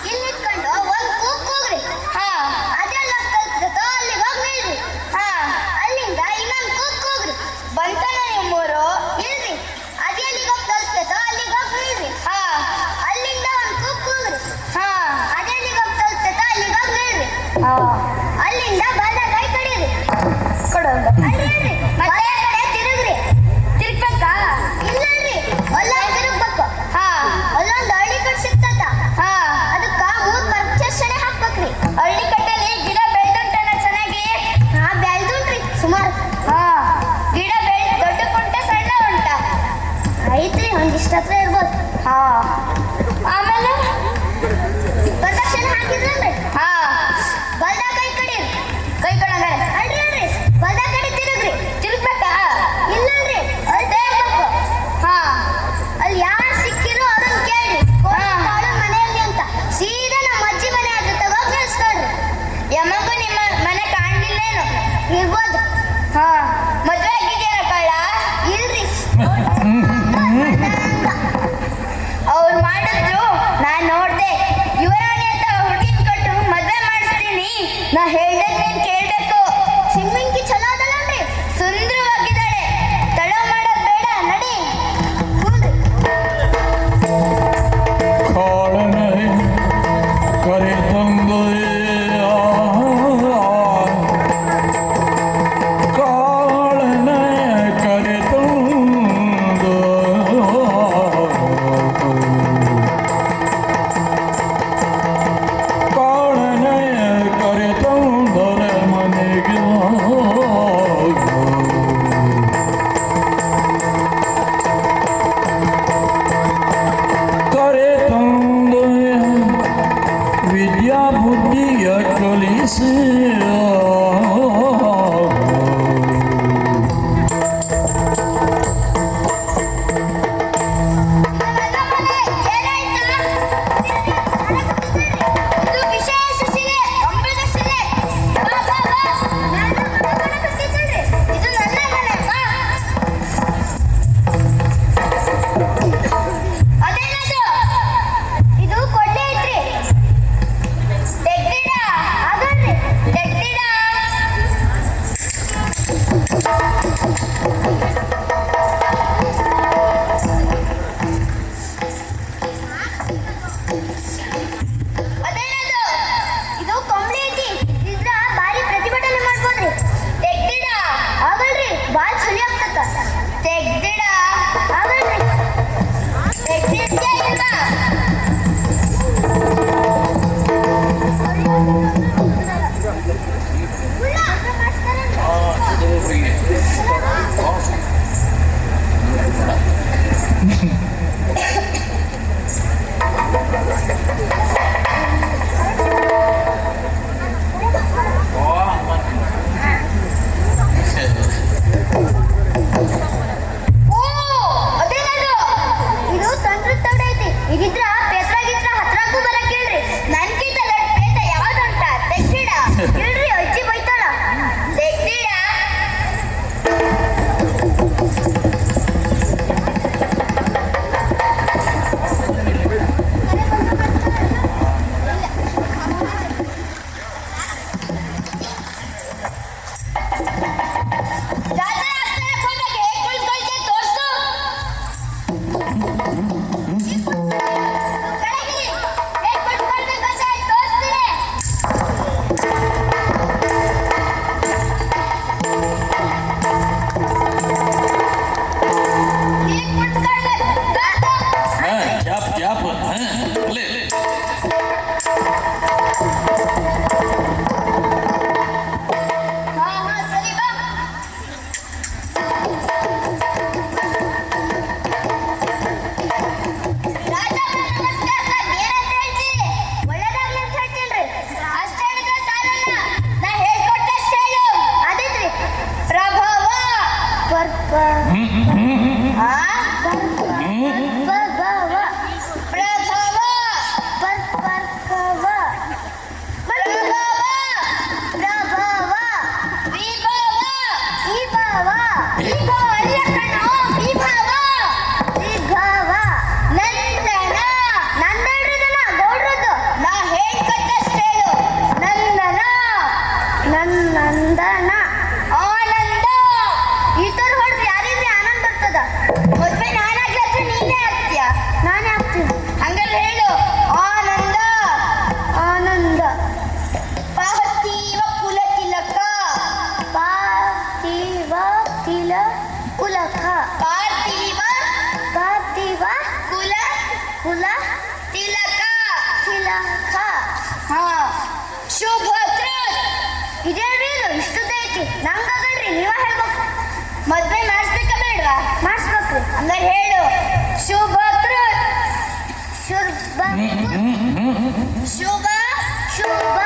ಇಲ್ಲಿ ನಿಂತ್ಕೊಂಡು ಒಂದ್ ಕೂಗ್ರಿ ಹಾ ಅದೆಲ್ಲ ಕಲ್ತದೋ ಅಲ್ಲಿಗೆ ಹೋಗಿ ನಿಲ್ರಿ ಹಾ ಅಲ್ಲಿಂದ ಇನ್ನೊಂದ್ ಕೂಗ್ರಿ ಬಂತನ ನಿಮ್ಮೂರು ಇಲ್ರಿ ಅದೆಲ್ಲಿಗೆ ಹೋಗಿ ಕಲ್ತದೋ ಅಲ್ಲಿಗೆ ಹೋಗಿ ನಿಲ್ರಿ ಹಾ ಅಲ್ಲಿಂದ ಒಂದ್ ಕೂಗ್ರಿ ಹಾ ಅದೆಲ್ಲಿಗೆ ಹೋಗಿ ಕಲ್ತದೋ ಅಲ್ಲಿಗೆ ಹೋಗಿ ನಿಲ್ರಿ ಹಾ ಅಲ್ಲಿಂದ ಬಲಗೈ ಕಡೀರಿ ಕೊಡೋದು ಅಲ್ರಿ ಮತ್ತೆ ಕಡೆ ತಿರುಗ್ರಿ ತಿರ್ಗ್ಬೇಕಾ ಇಲ್ಲಲ್ರಿ ಅಲ್ಲೊಂದ್ ತಿರುಗ್ಬೇಕು ಹಾ ಅಲ್ಲೊಂದ್ ಹಳ್ಳಿ ಕಟ್ ಸಿಗ್ತದ ಹಾ ಅದಕ್ಕ 3 ಪರ್ಚೇಷಣೆ ಹಾಕ್ಬೇಕ್ರಿ ಹಳ್ಳಿ ಕಟ್ಟಲ್ಲಿ ಗಿಡ ಬೆಳ್ದುಂಟನ ಚೆನ್ನಾಗಿ ಹಾ ಬೆಳ್ದುಂಟ್ರಿ ಸುಮಾರು ಹಾ ಗಿಡ ದೊಡ್ಡ ಕುಂಟ ಸಣ್ಣ ಉಂಟ ಐತ್ರಿ ಒಂದಿಷ್ಟ ಹತ್ರ ಇರ್ಬೋದು ಹಾ ಆಮೇಲೆ ಪ್ರದಕ್ಷಿಣೆ ಹಾಕಿದ್ರಲ್ರಿ ಹಾ ಬಲ್ದ ಕೈ ಕಡೀರಿ ಕೈ ಕಡಂಗಾರೆ ಅಲ್ರಿ ಅಲ್ರಿ ಬಲ್ದ ಕಡೆ ತಿರುಗ್ರಿ ತಿರುಗ್ಬೇಕಾ ಇಲ್ಲಲ್ರಿ ಅಲ್ಲಿ ದೇವ್ಬೇಕು ಹಾ ಅಲ್ಲಿ ಯಾರು ಸಿಕ್ಕಿರೋ ಅದನ್ನ ಕೇಳ್ರಿ ಕೋಳಿ ಮನೆಯಲ್ಲಿ ಅಂತ ಸೀದಾ ನಮ್ಮ ಅಜ್ಜಿ ಮನೆ ಆದ್ರೆ ತಗೋಗಿ ನಿಲ್ಸ್ಕೊಳ್ರಿ ಯಮಗೂ ನಿಮ್ಮ ಮನೆ ಕಾಣ್ಲಿಲ್ಲೇನು ಇರ್ಬೋದು ಹಾ ಮದ್ವೆ ಆಗಿದೆಯಾ ಕಳ್ಳ ಇಲ್ರಿ ಅವ್ರು ಮಾಡಿದ್ರು ನಾ ಕುಲ ತಿಲಕ ತಿಲಕ ಹಾ ಶುಭ ಇದೇನ್ರಿ ಇದು ಇಷ್ಟುದೈತಿ ನಂಗಲ್ರಿ ನೀವ ಹೇಳ್ಬೇಕು ಮದ್ವೆ ಮಾಡಿಸ್ಬೇಕ ಬೇಡವಾ ಮಾಡಿಸ್ಬೇಕ್ರಿ ಹಂಗಾರೆ ಹೇಳು ಶುಭ ಶುಭ ಶುಭ ಶುಭ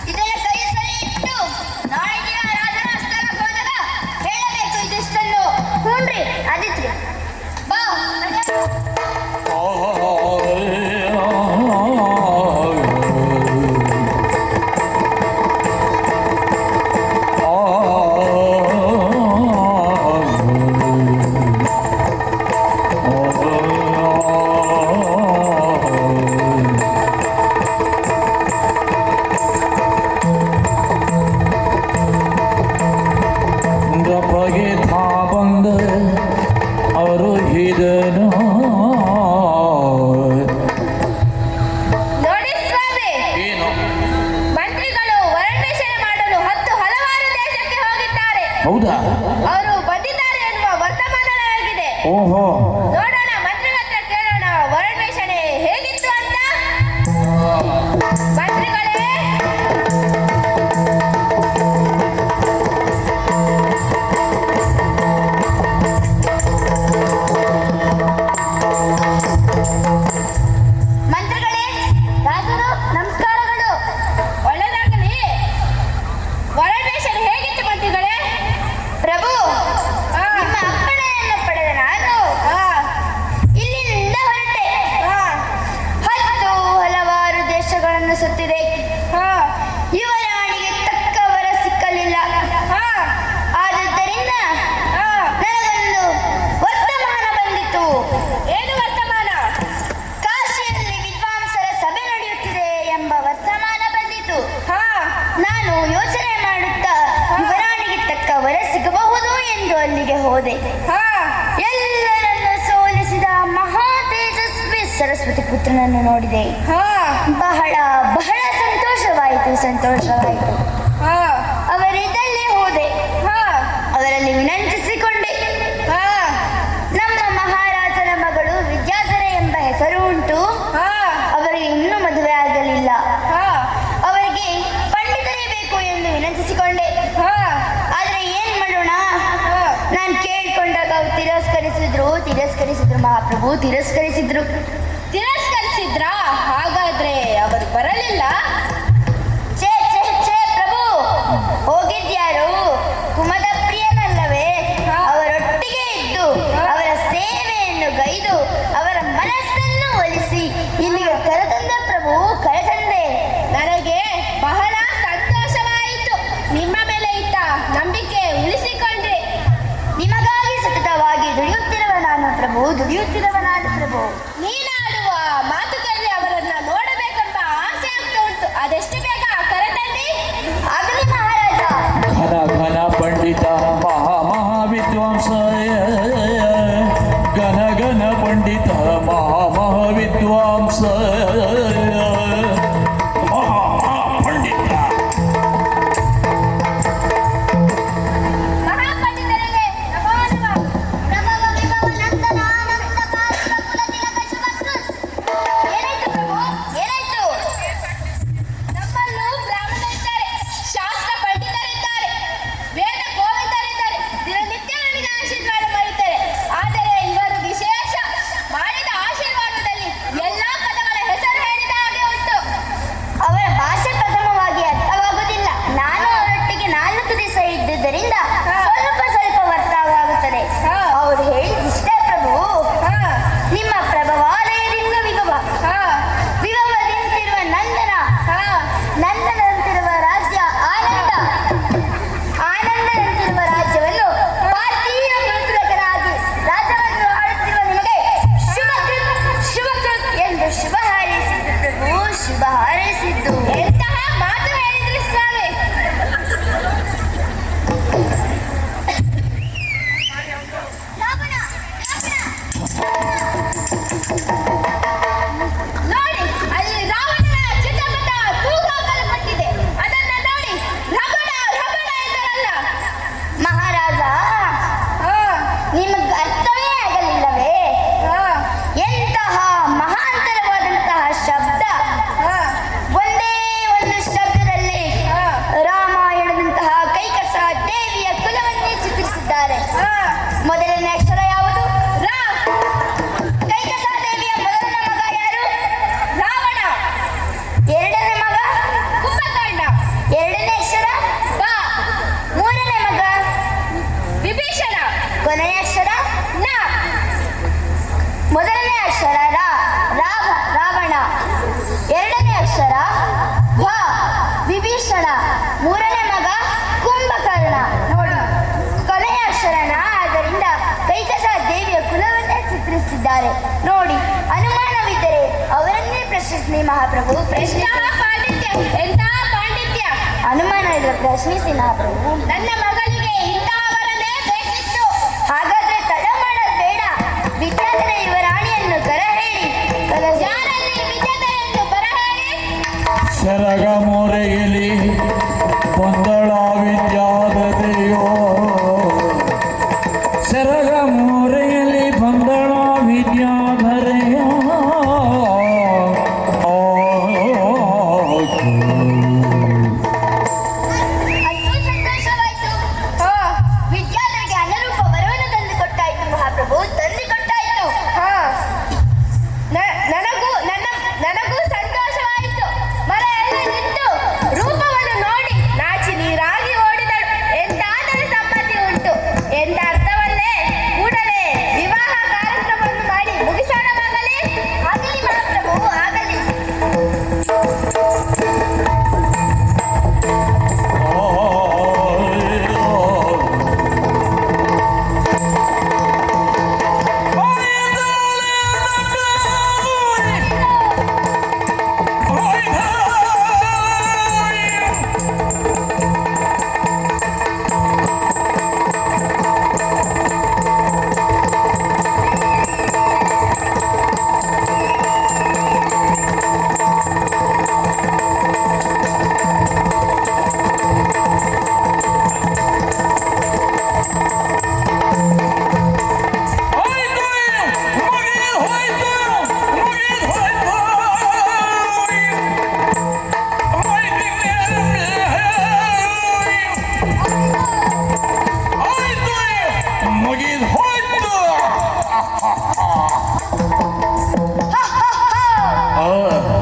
ಇದೆಲ್ಲ ಕೈ ಸರಿ ಇಟ್ಟು ನಾಳೆ ದಿನ ರಾಜನ ಸ್ಥಳಕ್ಕೆ ಹೋದಾಗ ಹೇಳಬೇಕು ಇದಿಷ್ಟನ್ನು ಹ್ಞೂನ್ರಿ ಆದಿತ್ರಿ ಬಾ ಅವರು ಹಿದನು ನೋಡಿ ಸ್ವಾಮಿ ಏನು ಮಂತ್ರಿಗಳು ವರ್ಣವೇಷಣೆ ಮಾಡಲು ಹಲವಾರು ದೇಶಕ್ಕೆ ಹೋಗಿದ್ದಾರೆ ಹೌದಾ ಅವರು ಬಂದಿದ್ದಾರೆ ಎನ್ನುವ ವರ್ತಮಾನವಾಗಿದೆ ಓಹೋ ನೋಡೋಣ ಮಂತ್ರಿಗಳ ಹತ್ರ ಕೇಳೋಣ ವರ್ಣವೇಷಣೆ ಹೇಗಿತ್ತು ಅಂತ ಮಂತ್ರಿಗಳೇ ಮಂತ್ರಿಗಳೇ ರಾಜರು ನಮಸ್ಕಾರಗಳು ಒಳ್ಳೆದಾಗಲಿ ವರ್ಣವೇಷಣೆ ಹೇಗಿತ್ತು ಮಂತ್ರಿಗಳೇ ಪ್ರಭು ನಿಮ್ಮ ಅಪ್ಪಣೆಯನ್ನು ಪಡೆದ ನಾನು ಇಲ್ಲಿಂದ ಹೊರಟೆ ಹಲವಾರು ದೇಶಗಳನ್ನು ಸುತ್ತಿದೆ ಯುವರಾಣಿಗೆ ತಕ್ಕವರ ಸಿಕ್ಕಲಿಲ್ಲ ಆದುದರಿಂದ ನನಗೊಂದು ವರ್ತಮಾನ ಬಂದಿತು ಏನು ವರ್ತಮಾನ ಕಾಶಿಯಲ್ಲಿ ವಿದ್ವಾಂಸರ ಸಭೆ ನಡೆಯುತ್ತಿದೆ ಎಂಬ ವರ್ತಮಾನ ಬಂದಿತು ನಾನು ಯೋಚನೆ ಮಾಡುತ್ತಾ ಯುವರಾಣಿಗೆ ತಕ್ಕ ವರ ಸಿಗಬಹುದು ಎಂದು ಅಲ್ಲಿಗೆ ಹೋದೆ ಎಲ್ಲರನ್ನು ಸೋಲಿಸಿದ ಮಹಾ ತೇಜಸ್ವಿ ಸರಸ್ವತಿ ಪುತ್ರನನ್ನು ನೋಡಿದೆ ಬಹಳ ಬಹಳ ಸಂತೋಷವಾಯಿತು ಅವರಿದ್ದಲ್ಲಿ ಹೋದೆ ಅವರಲ್ಲಿ ವಿನಂತಿಸಿಕೊಂಡೆ ನಮ್ಮ ಮಹಾರಾಜನ ಮಗಳು ವಿದ್ಯಾಧರ ಎಂಬ ಹೆಸರು ಉಂಟು ಅವರಿಗೆ ಇನ್ನೂ ಮದುವೆ ಆಗಲಿಲ್ಲ ಅವರಿಗೆ ಪಂಡಿತರೇ ಬೇಕು ಎಂದು ವಿನಂತಿಸಿಕೊಂಡೆ ಆದ್ರೆ ಏನ್ ಮಾಡೋಣ ನಾನು ಕೇಳಿಕೊಂಡಾಗ ಅವ್ರು ತಿರಸ್ಕರಿಸಿದ್ರು ಮಹಾಪ್ರಭು ತಿರಸ್ಕರಿಸಿದ್ರಾ ಹಾಗಾದ್ರೆ ಅವರು ಬರಲಿಲ್ಲ ಛೇ ಪ್ರಭು ಹೋಗಿದ್ಯಾರು ಕುಮದ ಪ್ರಿಯನಲ್ಲವೇ ಅವರೊಟ್ಟಿಗೆ ಇದ್ದು ಅವರ ಸೇವೆಯನ್ನು ಗೈದು ಅವರ ಮನಸ್ಸನ್ನು ಒಲಿಸಿ ಇಲ್ಲಿಗೆ ಕರೆತಂದ ಪ್ರಭು ಕರೆತಂದೆ ನನಗೆ ಬಹಳ ಸಂತೋಷವಾಯಿತು ನಿಮ್ಮ ಮೇಲೆ ಇಟ್ಟ ನಂಬಿಕೆ ಉಳಿಸಿಕೊಂಡ್ರೆ ನಿಮಗಾಗಿ ಸತತವಾಗಿ ದುಡಿಯುತ್ತಿರುವ ನಾನು ಪ್ರಭು ನೀನಾಡುವ ಮಾತುಕತೆ ಅವರನ್ನ ನೋಡಬೇಕೆಂಬ ಆಸೆ ಆಗ್ತಾ ಉಂಟು ಅದೆಷ್ಟು ಬೇಗ ಕರೆತಂದಿ ಆಗಲಿ ಮಹಾರಾಜ ಘನ ಪಂಡಿತ ಮಹಾವಿದ್ವಾಂಸ ಘನ ಪಂಡಿತ ಮಹಾವಿದ್ವಾಂಸ ಪಂಡಿತ ಮಹಾಪಂಡಿತರಿಗೆ ನಮೋ ನಮಃ ಪ್ರಭವ ವಿಭವ ನಂದನ ಅನಂತ ಕಾರಣ ಕುಲ ತಿಲಕ ಶುಭ ಪ್ರಶ್ನೆ ಮಹಾಪ್ರಭು ಪ್ರಶ್ನೆ. ಪಾಂಡಿತ್ಯ, ಎಂತ ಪಾಂಡಿತ್ಯ! ಅನುಮಾನ ಇಲ್ಲ, ಪ್ರಶ್ನಿಸಿ ಮಹಾಪ್ರಭು. ನನ್ನ ಮಗಳಿಗೆ ಇಂತಹವರನ್ನೇ ಬೇಕಿತ್ತು. ಹಾಗಾದ್ರೆ ತಡ ಮಾಡೋದು ಬೇಡ, ವಿದ್ಯಾಧರ ಯುವರಾಣಿಯನ್ನು ಕರ ಹೇಳಿ ಕಲಸಿ. ಯಾರಲ್ಲಿ ವಿದ್ಯಾಧರೆಯನ್ನು ಬರಹೇಳಿ? ಸರಗ ಮೊರೆಯಲಿ ಪೊಂದಳ ವಿದ್ಯಾಧರೆಯೋ, ಸರಗ ಮೊರೆಯಲಿ ಪೊಂದಳ ವಿದ್ಯಾಧರೆಯೋ. ಅಷ್ಟು ಸಂತೋಷವಾಯ್ತು. ವಿದ್ಯಾಧರಿಗೆ ಅನುರೂಪ ವರವನ್ನು ತಂದು ಕೊಟ್ಟಾಯ್ತು ಮಹಾಪ್ರಭು, ತಂದು ಕೊಟ್ಟಾಯ್ತು. ನನಗೂ ಸಂತೋಷವಾಯಿತು. ಮರ ಎಲ್ಲ ನಿಂತು ರೂಪವನ್ನು ನೋಡಿ ನಾಚಿ ನೀರಾಗಿ ಓಡಿದಳು. ಎಂತಾದರೂ ಸಂಪತ್ತಿ ಉಂಟು ಎಂದ ಅರ್ಥವಲ್ಲೇ ಕೂಡಲೇ ವಿವಾಹ ಕಾರ್ಯಕ್ರಮವನ್ನು ಮಾಡಿ ಮುಗಿಸೋಣ ಮಗಳೇ. ಆಗಲಿ ಮಹಾಪ್ರಭು, ಆಗಲಿ.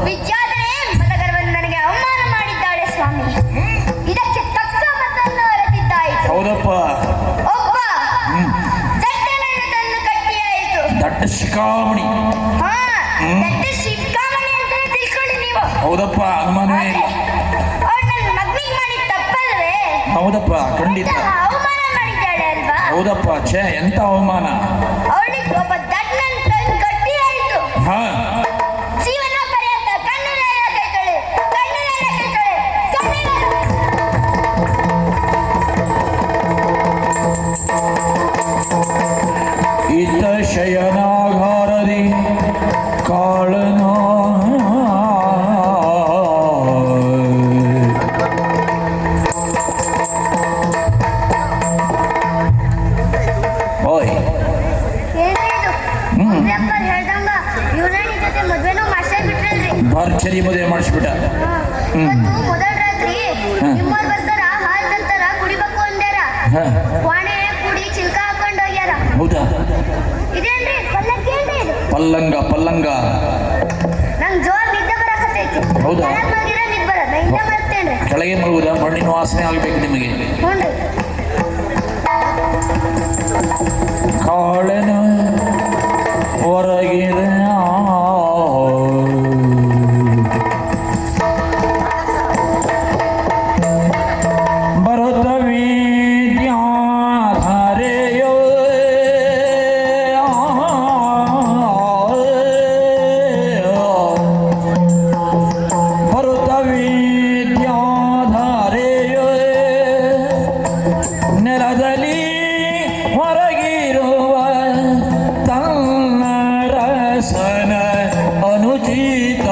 ವಿದ್ಯಾಧರೆ ಮತಗರವನ್ನು ನನಗೆ ಅವಮಾನ ಮಾಡಿದ್ದಾಳೆ ಸ್ವಾಮಿ. ಇದಕ್ಕೆ ತಕ್ಕ ಮತನ್ನು ಅರತಿದ್ದಾಯಿತು. ಹೌದಪ್ಪ, ಒಬ್ಬ ದಟ್ಟನನ್ನು ತಂದು ಕಟ್ಟಿಯಾಯಿತು. ದಟ್ಟ ಶಿಖಾಮಣಿ. ದಟ್ಟ ಶಿಖಾಮಣಿ ಅಂತ ತಿಳ್ಕೊಳ್ಳಿ ನೀವು. ಹೌದಪ್ಪ, ಅನುಮಾನವೇ ಇಲ್ಲ. ಅವಳು ನನ್ನ ಮಗ್ನಿಗೆ ಮಾಡಿದ ತಪ್ಪಲ್ವೇ? ಹೌದಪ್ಪ, ಖಂಡಿತ. ಇಂತಹ ಅವಮಾನ ಮಾಡಿದ್ದಾಳೆ ಅಲ್ವಾ? ಹೌದಪ್ಪ, ಛೇ ಎಂತ ಅವಮಾನ. ಅವಳಿಗೆ ಒಬ್ಬ ದಟ್ಟನನ್ನು ತಂದು ಕಟ್ಟಿಯಾಯಿತು. ಹಾ, ಜೀವನ ಪರ್ಯಂತ ಕಣ್ಣೀರೆಲ್ಲ ಕೈತೊಳೆ, ಕಣ್ಣೀರೆಲ್ಲ ಕೈತೊಳೆ, ಕಣ್ಣೀರೆಲ್ಲ. ಇತ್ತ ಶಯನಾಗಾರದಿ ಕಾಳನ ಓಯ್ ಏನಿದು? ಮುದ್ದೆಪ್ಪ ಹೇಳ್ದಂಗ ಯುವರಾಣಿ ಜೊತೆ ಮದ್ವೆನೂ ಮಾಡ್ಸೇ ಬಿಟ್ರಲ್ರಿ. ಭರ್ಜರಿ ಮದುವೆ ಮಾಡಿಸ್ಬಿಟ್ಟ. ಇವತ್ತು ಮೊದಲ ರಾತ್ರಿ ನಿಮ್ಮವ್ರು ಬರ್ತಾರ, ಹಾಲ್ ತರ್ತಾರ, ಕುಡಿಬೇಕು ಅಂದ್ಯಾರ. ಹಾ, ವಾಣೆ ಕುಡಿ ಚಿಲ್ಕ ಹಾಕೊಂಡು ಹೋಗ್ಯಾರ. ಹೌದಾ? ಇದೇನ್ರಿ ಪಲ್ಲಕ್ಕಿ ಏನ್ರಿ ಇದು? ಪಲ್ಲಂಗ ಪಲ್ಲಂಗ. ನಂಗ್ ಜೋರ್ ನಿದ್ದೆ ಬರಕತ್ತೈತಿ. ಹೌದಾ? ಕೆಳಗ್ ಮಲಗಿರ ನಿದ್ದೆ ಬರಲ್ಲ, ನಾ ಹಿಂದೆ ಮಲಗ್ತೇನ್ರಿ. ಕೆಳಗೆ ಮರುವುದ ಮಣ್ಣಿನ ವಾಸನೆ ಆಗ್ಬೇಕು ನಿಮಗೆ. ಹ್ಞೂನ್ರಿ. ಕಾಳನ ಹೊರಗಿದೆ ಭರತ ವಿದ್ಯಾಧರೆಯೋ, ಭರತ ವಿದ್ಯಾಧರೆಯೋ, ನೆಲದಲ್ಲಿ ಹೊರಗಿರುವ ತನ್ನ ರಸನ ಅನುಚಿತ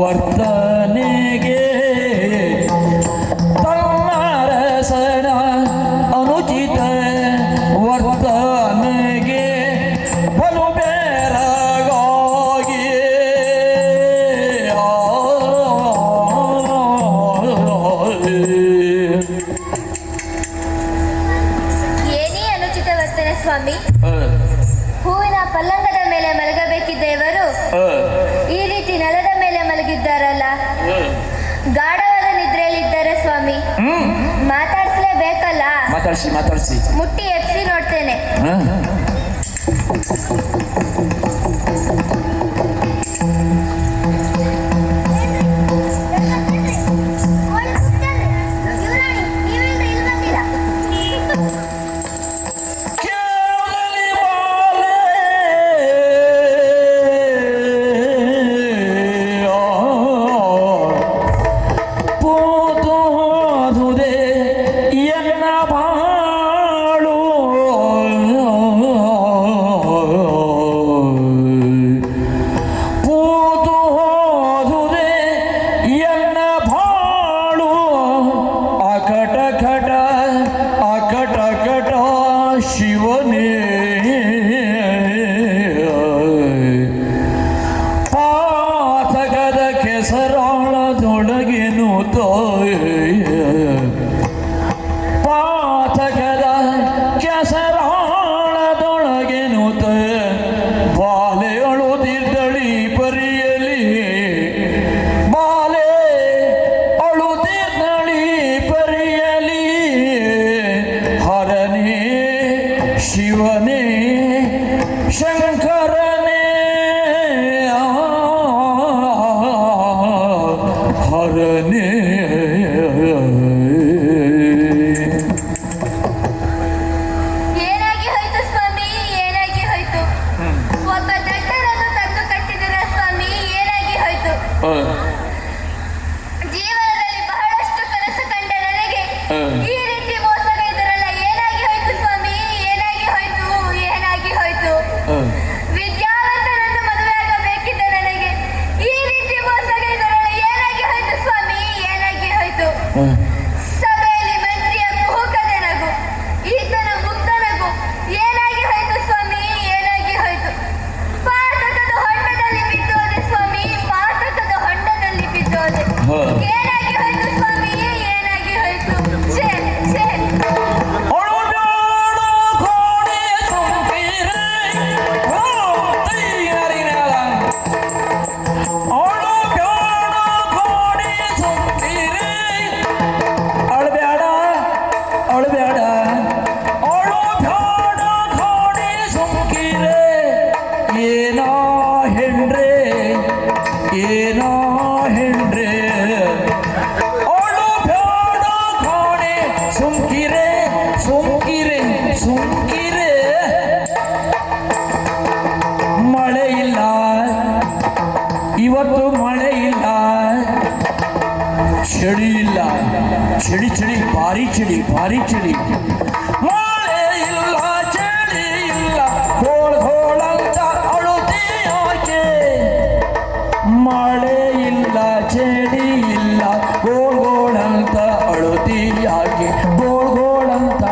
ವರ್ತನೆಗೆ, ತನ್ನ ರಸನ ಅನುಚಿತ ವರ್ತನೆಗೆ ಬಲು ಬೇರಗಾಗಿ ಏನೇ ಅನುಚಿತ ವರ್ತನೆ ಸ್ವಾಮಿ. ಹೂವಿನ ಪಲ್ಲಂಗದ ಮೇಲೆ ಮಲಗಬೇಕಿದ್ದವರು ಈ ರೀತಿ ನೆಲದ ಮೇಲೆ ಮಲಗಿದ್ದಾರಲ್ಲ. ಗಾಢವಾದ ನಿದ್ರೆಯಲ್ಲಿದ್ದಾರೆ ಸ್ವಾಮಿ. ಮಾತಾಡಿಸ್ಲೇಬೇಕಲ್ಲ. ಮಾತಾಡ್ಸಿ ಮಾತಾಡ್ಸಿ. ಮುಟ್ಟಿ ಎಪ್ಸಿ ನೋಡ್ತೇನೆ. ಯುವರಾಣಿ, ನೀವೇನ್ರಿ ಇಲ್ಲಿ ಬಂದಿಲ್ಲ? ಕೇಳಲಿ ಬಾಲೆ ಶಿವನೇ ಶಂಕರನೇ ಹರನೇ ಏನಾಗಿ ಹೋಯ್ತು ಸ್ವಾಮಿ, ಏನಾಗಿ ಹೋಯ್ತು? ಒಬ್ಬ ದಡ್ಡರನ್ನು ತಂದು ಕಟ್ಟಿದಿರ ಸ್ವಾಮಿ, ಏನಾಗಿ ಹೋಯ್ತು? ಜೀವನದಲ್ಲಿ ಬಹಳಷ್ಟು ಕನಸು ಕಂಡ ನನಗೆ ಈ ರೀತಿ ಮೋಸಗೈದರಲ್ಲ, ಏನಾಗಿ ಹೋಯ್ತು ಸ್ವಾಮಿ, ಏನಾಗಿ ಹೋಯ್ತು, ಏನಾಗಿ ಹೋಯ್ತು? ವಿದ್ಯಾವಂತನನ್ನು ಮದುವೆಯಾಗಬೇಕಿದ್ದ ನನಗೆ ಈ ರೀತಿ ಮೋಸಗೈದರಲ್ಲ, ಏನಾಗಿ ಹೋಯ್ತು ಸ್ವಾಮಿ, ಏನಾಗಿ ಹೋಯ್ತು? ಸಭೆಯಲ್ಲಿ ಮಂತ್ರಿಯ ಕುಹುಕದ ನಗು, ಈತನ ಮುಗ್ಧ ನಗು, ಏನಾಗಿ ಹೋಯ್ತು ಸ್ವಾಮಿ, ಏನಾಗಿ ಹೋಯ್ತು? ಪಾತಕದ ಹೊಂಡದಲ್ಲಿ ಬಿದ್ದೋದೆ ಸ್ವಾಮಿ, ಪಾತಕದ ಹೊಂಡದಲ್ಲಿ ಬಿದ್ದೋದೆ. ಏನಾಗಿ ಹೋಯ್ತು ಸ್ವಾಮಿ, ಏನಾಗಿ ಹೋಯ್ತು? ಛೇ ಛೇ. ಏನೋ ಹೆಂಡ್ರೆ ಏನೋ ಹೆಂಡ್ರೆ ಅವಳು ಬ್ಯಾಡ ಕಾಣೆ ಸುಮ್ಕಿರೆ ಸುಮ್ಕಿರೆ ಸುಮ್ಕಿರೆ ಮಳೆ ಇಲ್ಲ ಇವತ್ತು ಮಳೆ ಇಲ್ಲ ಚಳಿ ಇಲ್ಲ ಚಳಿ ಚಳಿ ಭಾರಿ ಚಳಿ ಭಾರಿ ಚಳಿ ಮಳೆ ಇಲ್ಲ ಚಳಿ ಇಲ್ಲ ಘೋಳ್ ಘೋಳ್ ಅಂತ ಅಳುತ್ತಿ ಯಾಕೆ ಮಳೆ ಇಲ್ಲ ಚಳಿ ಇಲ್ಲ ಗೋಳ್ ಗೋಳ್ ಅಂತ ಅಳುತ್ತಿ ಯಾಕೆ ಗೋಳ್ ಗೋಳ್ ಅಂತ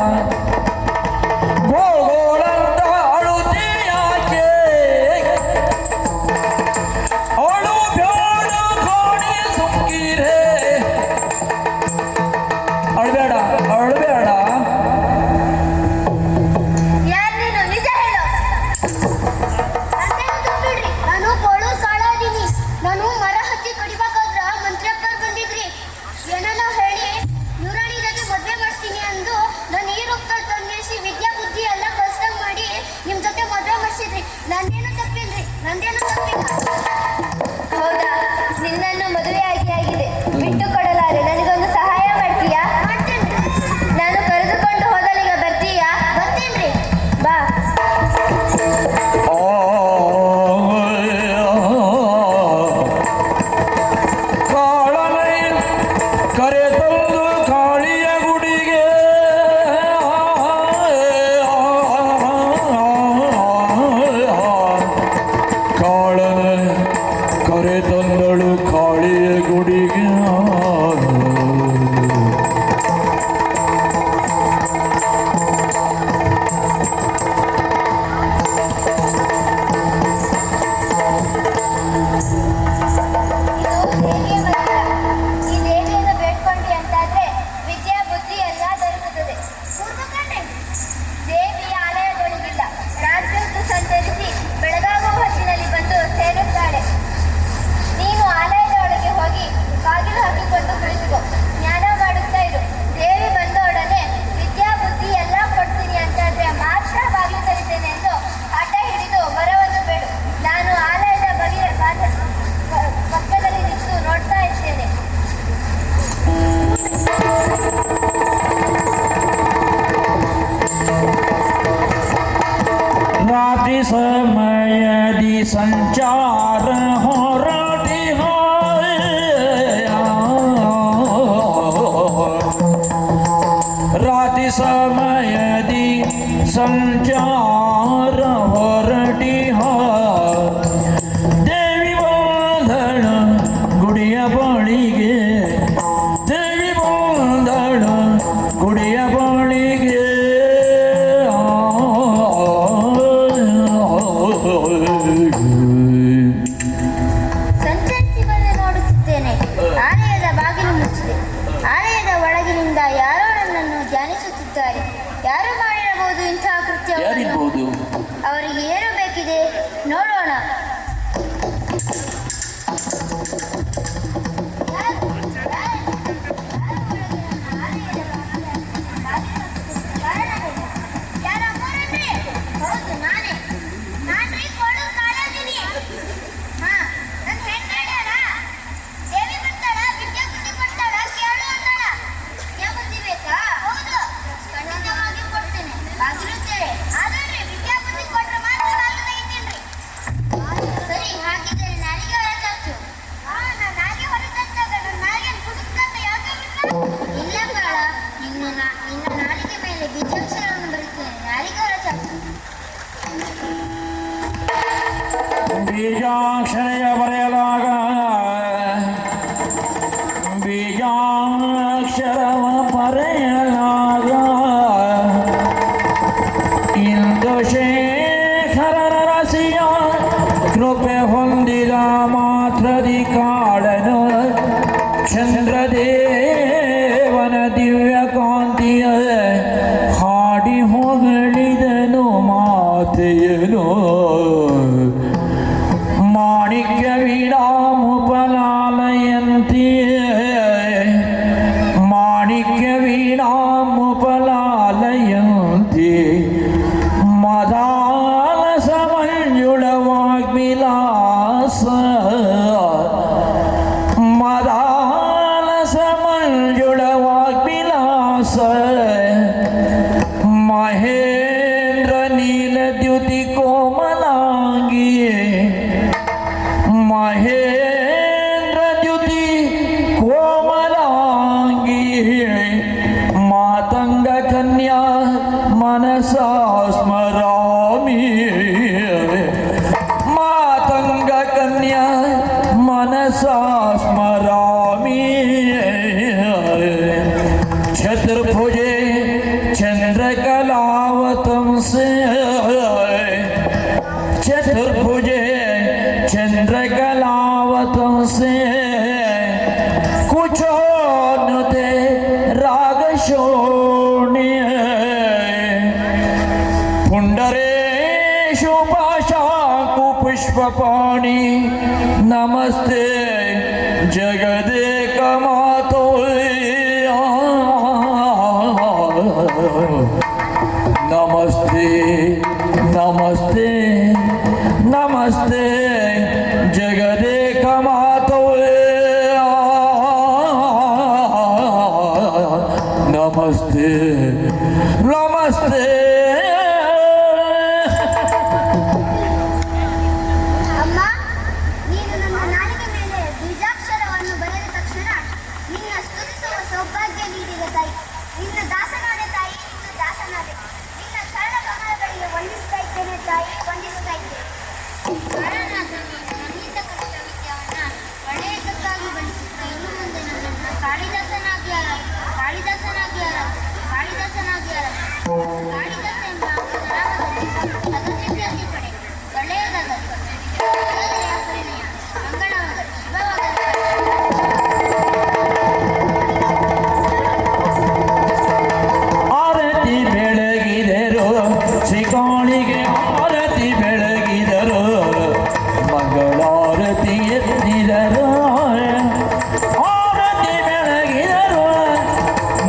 ಗೋಳ್ ಗೋಳ್ ಅಂತ ಅಳುತ್ತಿ ಯಾಕೆ ಅವಳು ಬ್ಯಾಡ ಕಾಣಿ ಸುಮ್ಕಿರೆ ಅಳ್ಬೇಡ ಅಳ್ಬೇಡ ಯಾರ್ ನೀನು? ನಿಜ ಹೇಳು. ಬಿಡ್ರಿ, ನಾನು ಕೋಳು ಕಾಳಾದೀನಿ. ನಾನು ಮರ ಹತ್ತಿ ಕಡಿಬೇಕಾದ್ರ ಮಂತ್ರಿಯಪ್ಪರ್ ಬಂದಿದ್ರಿ. ಏನನ್ನ ಹೇಳಿ ಯುರಾಣಿ ಜೊತೆ ಮದ್ವೆ ಮಾಡ್ತೀನಿ ಅಂದು ನಾನು ಈ ರೂಪದಲ್ಲಿ ತಂದಿರಿಸಿ ವಿದ್ಯಾ ಬುದ್ಧಿ ಎಲ್ಲ ಕಲ್ಸಂಗ್ ಮಾಡಿ ನಿಮ್ ಜೊತೆ ಮದ್ವೆ ಮಾಡಿಸಿದ್ರಿ. ನಂದೇನು ತಪ್ಪಿಲ್ರಿ, ನಂದೇನು ತಪ್ಪಿಲ್ಲ. ಹೌದಾ? ನಿನ್ನನ್ನು ಮದುವೆಯಾಗಿ ಆಗಿದೆ, ಬಿಟ್ಟು ಕೊಡಲಾರೆ. ನನಗೊಂದು ಸಹಾಯ ಮಾಡ್ತೀಯಾ? ಮಾಡ್ತೇನ್ರಿ, ನಾನು ಕರೆದುಕೊಂಡು ಹೋದಲೀಗ ಬರ್ತೀಯಾ? ಬರ್ತೀನ್ರಿ. ಬಾ. ಕಾಳನೆ ಕರೆ ತಂದು ಕಾಳಿಯ ಗುಡಿಗೆ ಕಾಳನೆ ಕರೆ ತಂದಳು ಕಾಳಿಯ ಗುಡಿಗೆ ಇದು ದೇವಿಯ ಮಂದಿರ. ಈ ದೇವಿಯನ್ನು ಬೇಡ್ಕೊಂಡಿ ಅಂತಾದ್ರೆ ವಿದ್ಯಾ ಬುದ್ಧಿ ಎಲ್ಲ ದೊರಕುತ್ತದೆ. ಕೂರ್ಬೇಕಂಡ್ರಿ. ದೇವಿ ಆಲಯದೊಳಗಿಲ್ಲ, ರಾತ್ರಿಯೊತ್ತು ಸಂಚರಿಸಿ ಬೆಳಗಾಗುವ ಹೊತ್ತಿನಲ್ಲಿ ಬಂದು ಸೇರುತ್ತಾಳೆ. ನೀನು ಆಲಯದ ಒಳಗೆ ಹೋಗಿ ಬಾಗಿಲು ಹಾಕಿಕೊಂಡು ಕುಳಿತುಕೋ, ಜ್ಞಾನ ಮಾಡುತ್ತಾ ಇರು. ದೇವಿ ಬಂದೊಡನೆ ವಿದ್ಯಾ ಬುದ್ಧಿ ಎಲ್ಲ ಕೊಡ್ತೀನಿ ಅಂತಾದ್ರೆ ಮಾತ್ರ ಬಾಗಿಲು ತೆರಿತೇನೆ ಎಂದು ಹಠ ಹಿಡಿದು ಮರವನ್ನು ಬೇಡು. ನಾನು ಆಲಯದ ಪಕ್ಕದಲ್ಲಿ ನಿಂತು ನೋಡ್ತಾ ಇರ್ತೇನೆ. ರಾತ್ರಿ ಸಮಯದಿ ಸಂಚಾರ ಹೊರಟಿ ರಾತ್ರಿ ಸಮಯದಿ ಸಂಚಾರ ಹೊರಟಿ ದೇವಿ ಬಂದಳ ಗುಡಿಯ ಬಳಿಗೆ ದೇವಿ ಬಂದಳ ಗುಡಿಯ ಬಳಿಗೆ ಸಂಚರಿಸಿ ಬಂದು ನೋಡುತ್ತಿದ್ದೇನೆ. ಆಲಯದ ಬಾಗಿಲು ಮುಚ್ಚಿದೆ. ಆಲಯದ ಒಳಗಿನಿಂದ ಯಾರೋ ನನ್ನನ್ನು ಧ್ಯಾನಿಸುತ್ತಿದ್ದಾರೆ. ಯಾರು ಮಾಡಿರಬಹುದು ಇಂತಹ ಕೃತ್ಯವನ್ನು? ಬೀಜಾಕ್ಷರಯ ಬರೆಯಲಾಗ ಬೀಜಾಕ್ಷರವ ಬರೆಯಲಾಗ ಇಂದುಶೇಖರನ ರಸಿಯ ಕೃಪೆ ಹೊಂದಿದ ಮಾತ್ರದಿ ಕಾಡನು ಚಂದ್ರದೇವನ ದಿವ್ಯ ಕಾಂತಿಯ ಹಾಡಿ ಹೊಗಳಿದನು ಮಾತೆಯನು ಮಾಣಿಕ್ಯ ವೀಣಾಮುಪಲಾಲಯಂತಿ ಮಾಣಿಕ್ಯ ವೀಣಾಮುಪಲಾಲಯಂತಿ ಮದಾಲಸ ಮಂಜುಳವಾಗ್ವಿಲಾಸ ಮದಾಲಸ ಮಂಜುಳವಾಗ್ವಿಲಾಸ ಮಹೇಂದ್ರ ನೀಲದ್ಯುತಿ ಕೋಮಲಾಂಗಿ ಮಹೇಂದ್ರ ದ್ಯುತಿ ಕೋಮಲಾಂಗಿ ಮಾತಂಗ ಕನ್ಯಾ ಮನಸಾ ಸ್ಮರಾಮಿ ಮಾತಂಗ ಕನ್ಯಾ ಮನಸಾ ಸ್ಮರಾಮಿ ಚತುರ್ಭುಜೆ ಚಂದ್ರಕಲಾವತಂಸೆ ಚತುರ್ಭುಜೆ चंद्रकलावतंसे कुचोन्नुते रागशोण्य पुंडरेषु पाशाकुपुष्पपाणि नमस्ते जगदेकमातो नमस्ते नमस्ते नमस्ते जगदेक मातो नमस्ते नमस्ते ಅಮ್ಮ, ನೀನು ನನ್ನ ನಾಲಿಗೆ ಮೇಲೆ ಬೀಜಾಕ್ಷರವನ್ನು ಬರೆದ ತಕ್ಷಣ ನಿನ್ನ ಸ್ತುತಿಸುವ ಸೌಭಾಗ್ಯ ನೀಡಿದ ತಾಯಿ. ನಿನ್ನ ದಾಸನಾದೆ ತಾಯಿ, ನಿನ್ನ ದಾಸನಾದೆ. ನಿನ್ನ ಚರಣ ಕಮಲಗಳಿಗೆ ವಂದಿಸ್ತಾ ಇದ್ದೇನೆ ತಾಯಿ, ವಂದಿಸ್ತಾ ಇದ್ದೇನೆ. ನನ್ನಿಂದ ಕಲಿತ ವಿದ್ಯಾವನ್ನ ಒಳ್ಳೆಯದಕ್ಕಾಗಿ ಬಳಸುತ್ತ ಇನ್ನು ಮುಂದೆ ನನ್ನನ್ನು ಕಾಳಿದಾಸನಾಗ್ಯಾರ ಕಾಳಿದಾಸನಾಗ್ಯಾರ ಕಾಳಿದಾಸನಾಗ್ಯಾರ ಕಾಳಿದಾಸ ಎಂಬ ನಾಮದಲ್ಲಿ ಸದಸಿದ್ಧಿ ಪಡೆ ಒಳ್ಳೆಯದಾಗಲಿ ಪರಿಣಯ ಮಂಗಳವಾಗಲಿ ಶುಭವಾಗಲಿ. ಆರತಿ ಬೆಳಗಿದರು ಶ್ರೀಕಾಳಿಗೆ ಆರತಿ ಬೆಳಗಿದರು ಮಂಗಳಾರತಿ ಎತ್ತಿದರು ಆರತಿ ಬೆಳಗಿದರು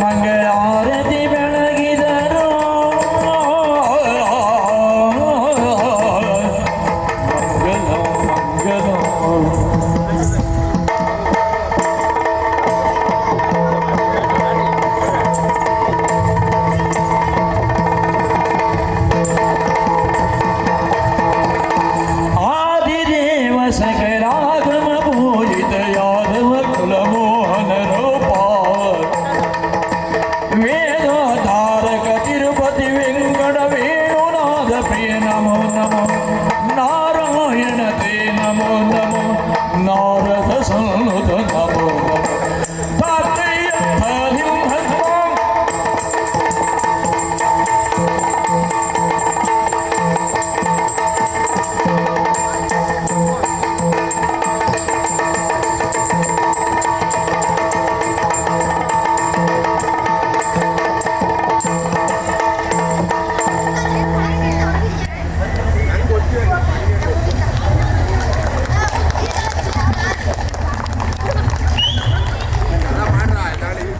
ಮಂಗಳಾರತಿ ಬೆಳಗಿದರು ಮಂಗಲ ಮಂಗಲ आदिदेव सकलागम पूजित यादव कुलमोहन रूपा वेदोद्धारक तिरुपति वेंकट वेणुनाथ प्रिय नमो नमो नारायण ते नमो नमो नारद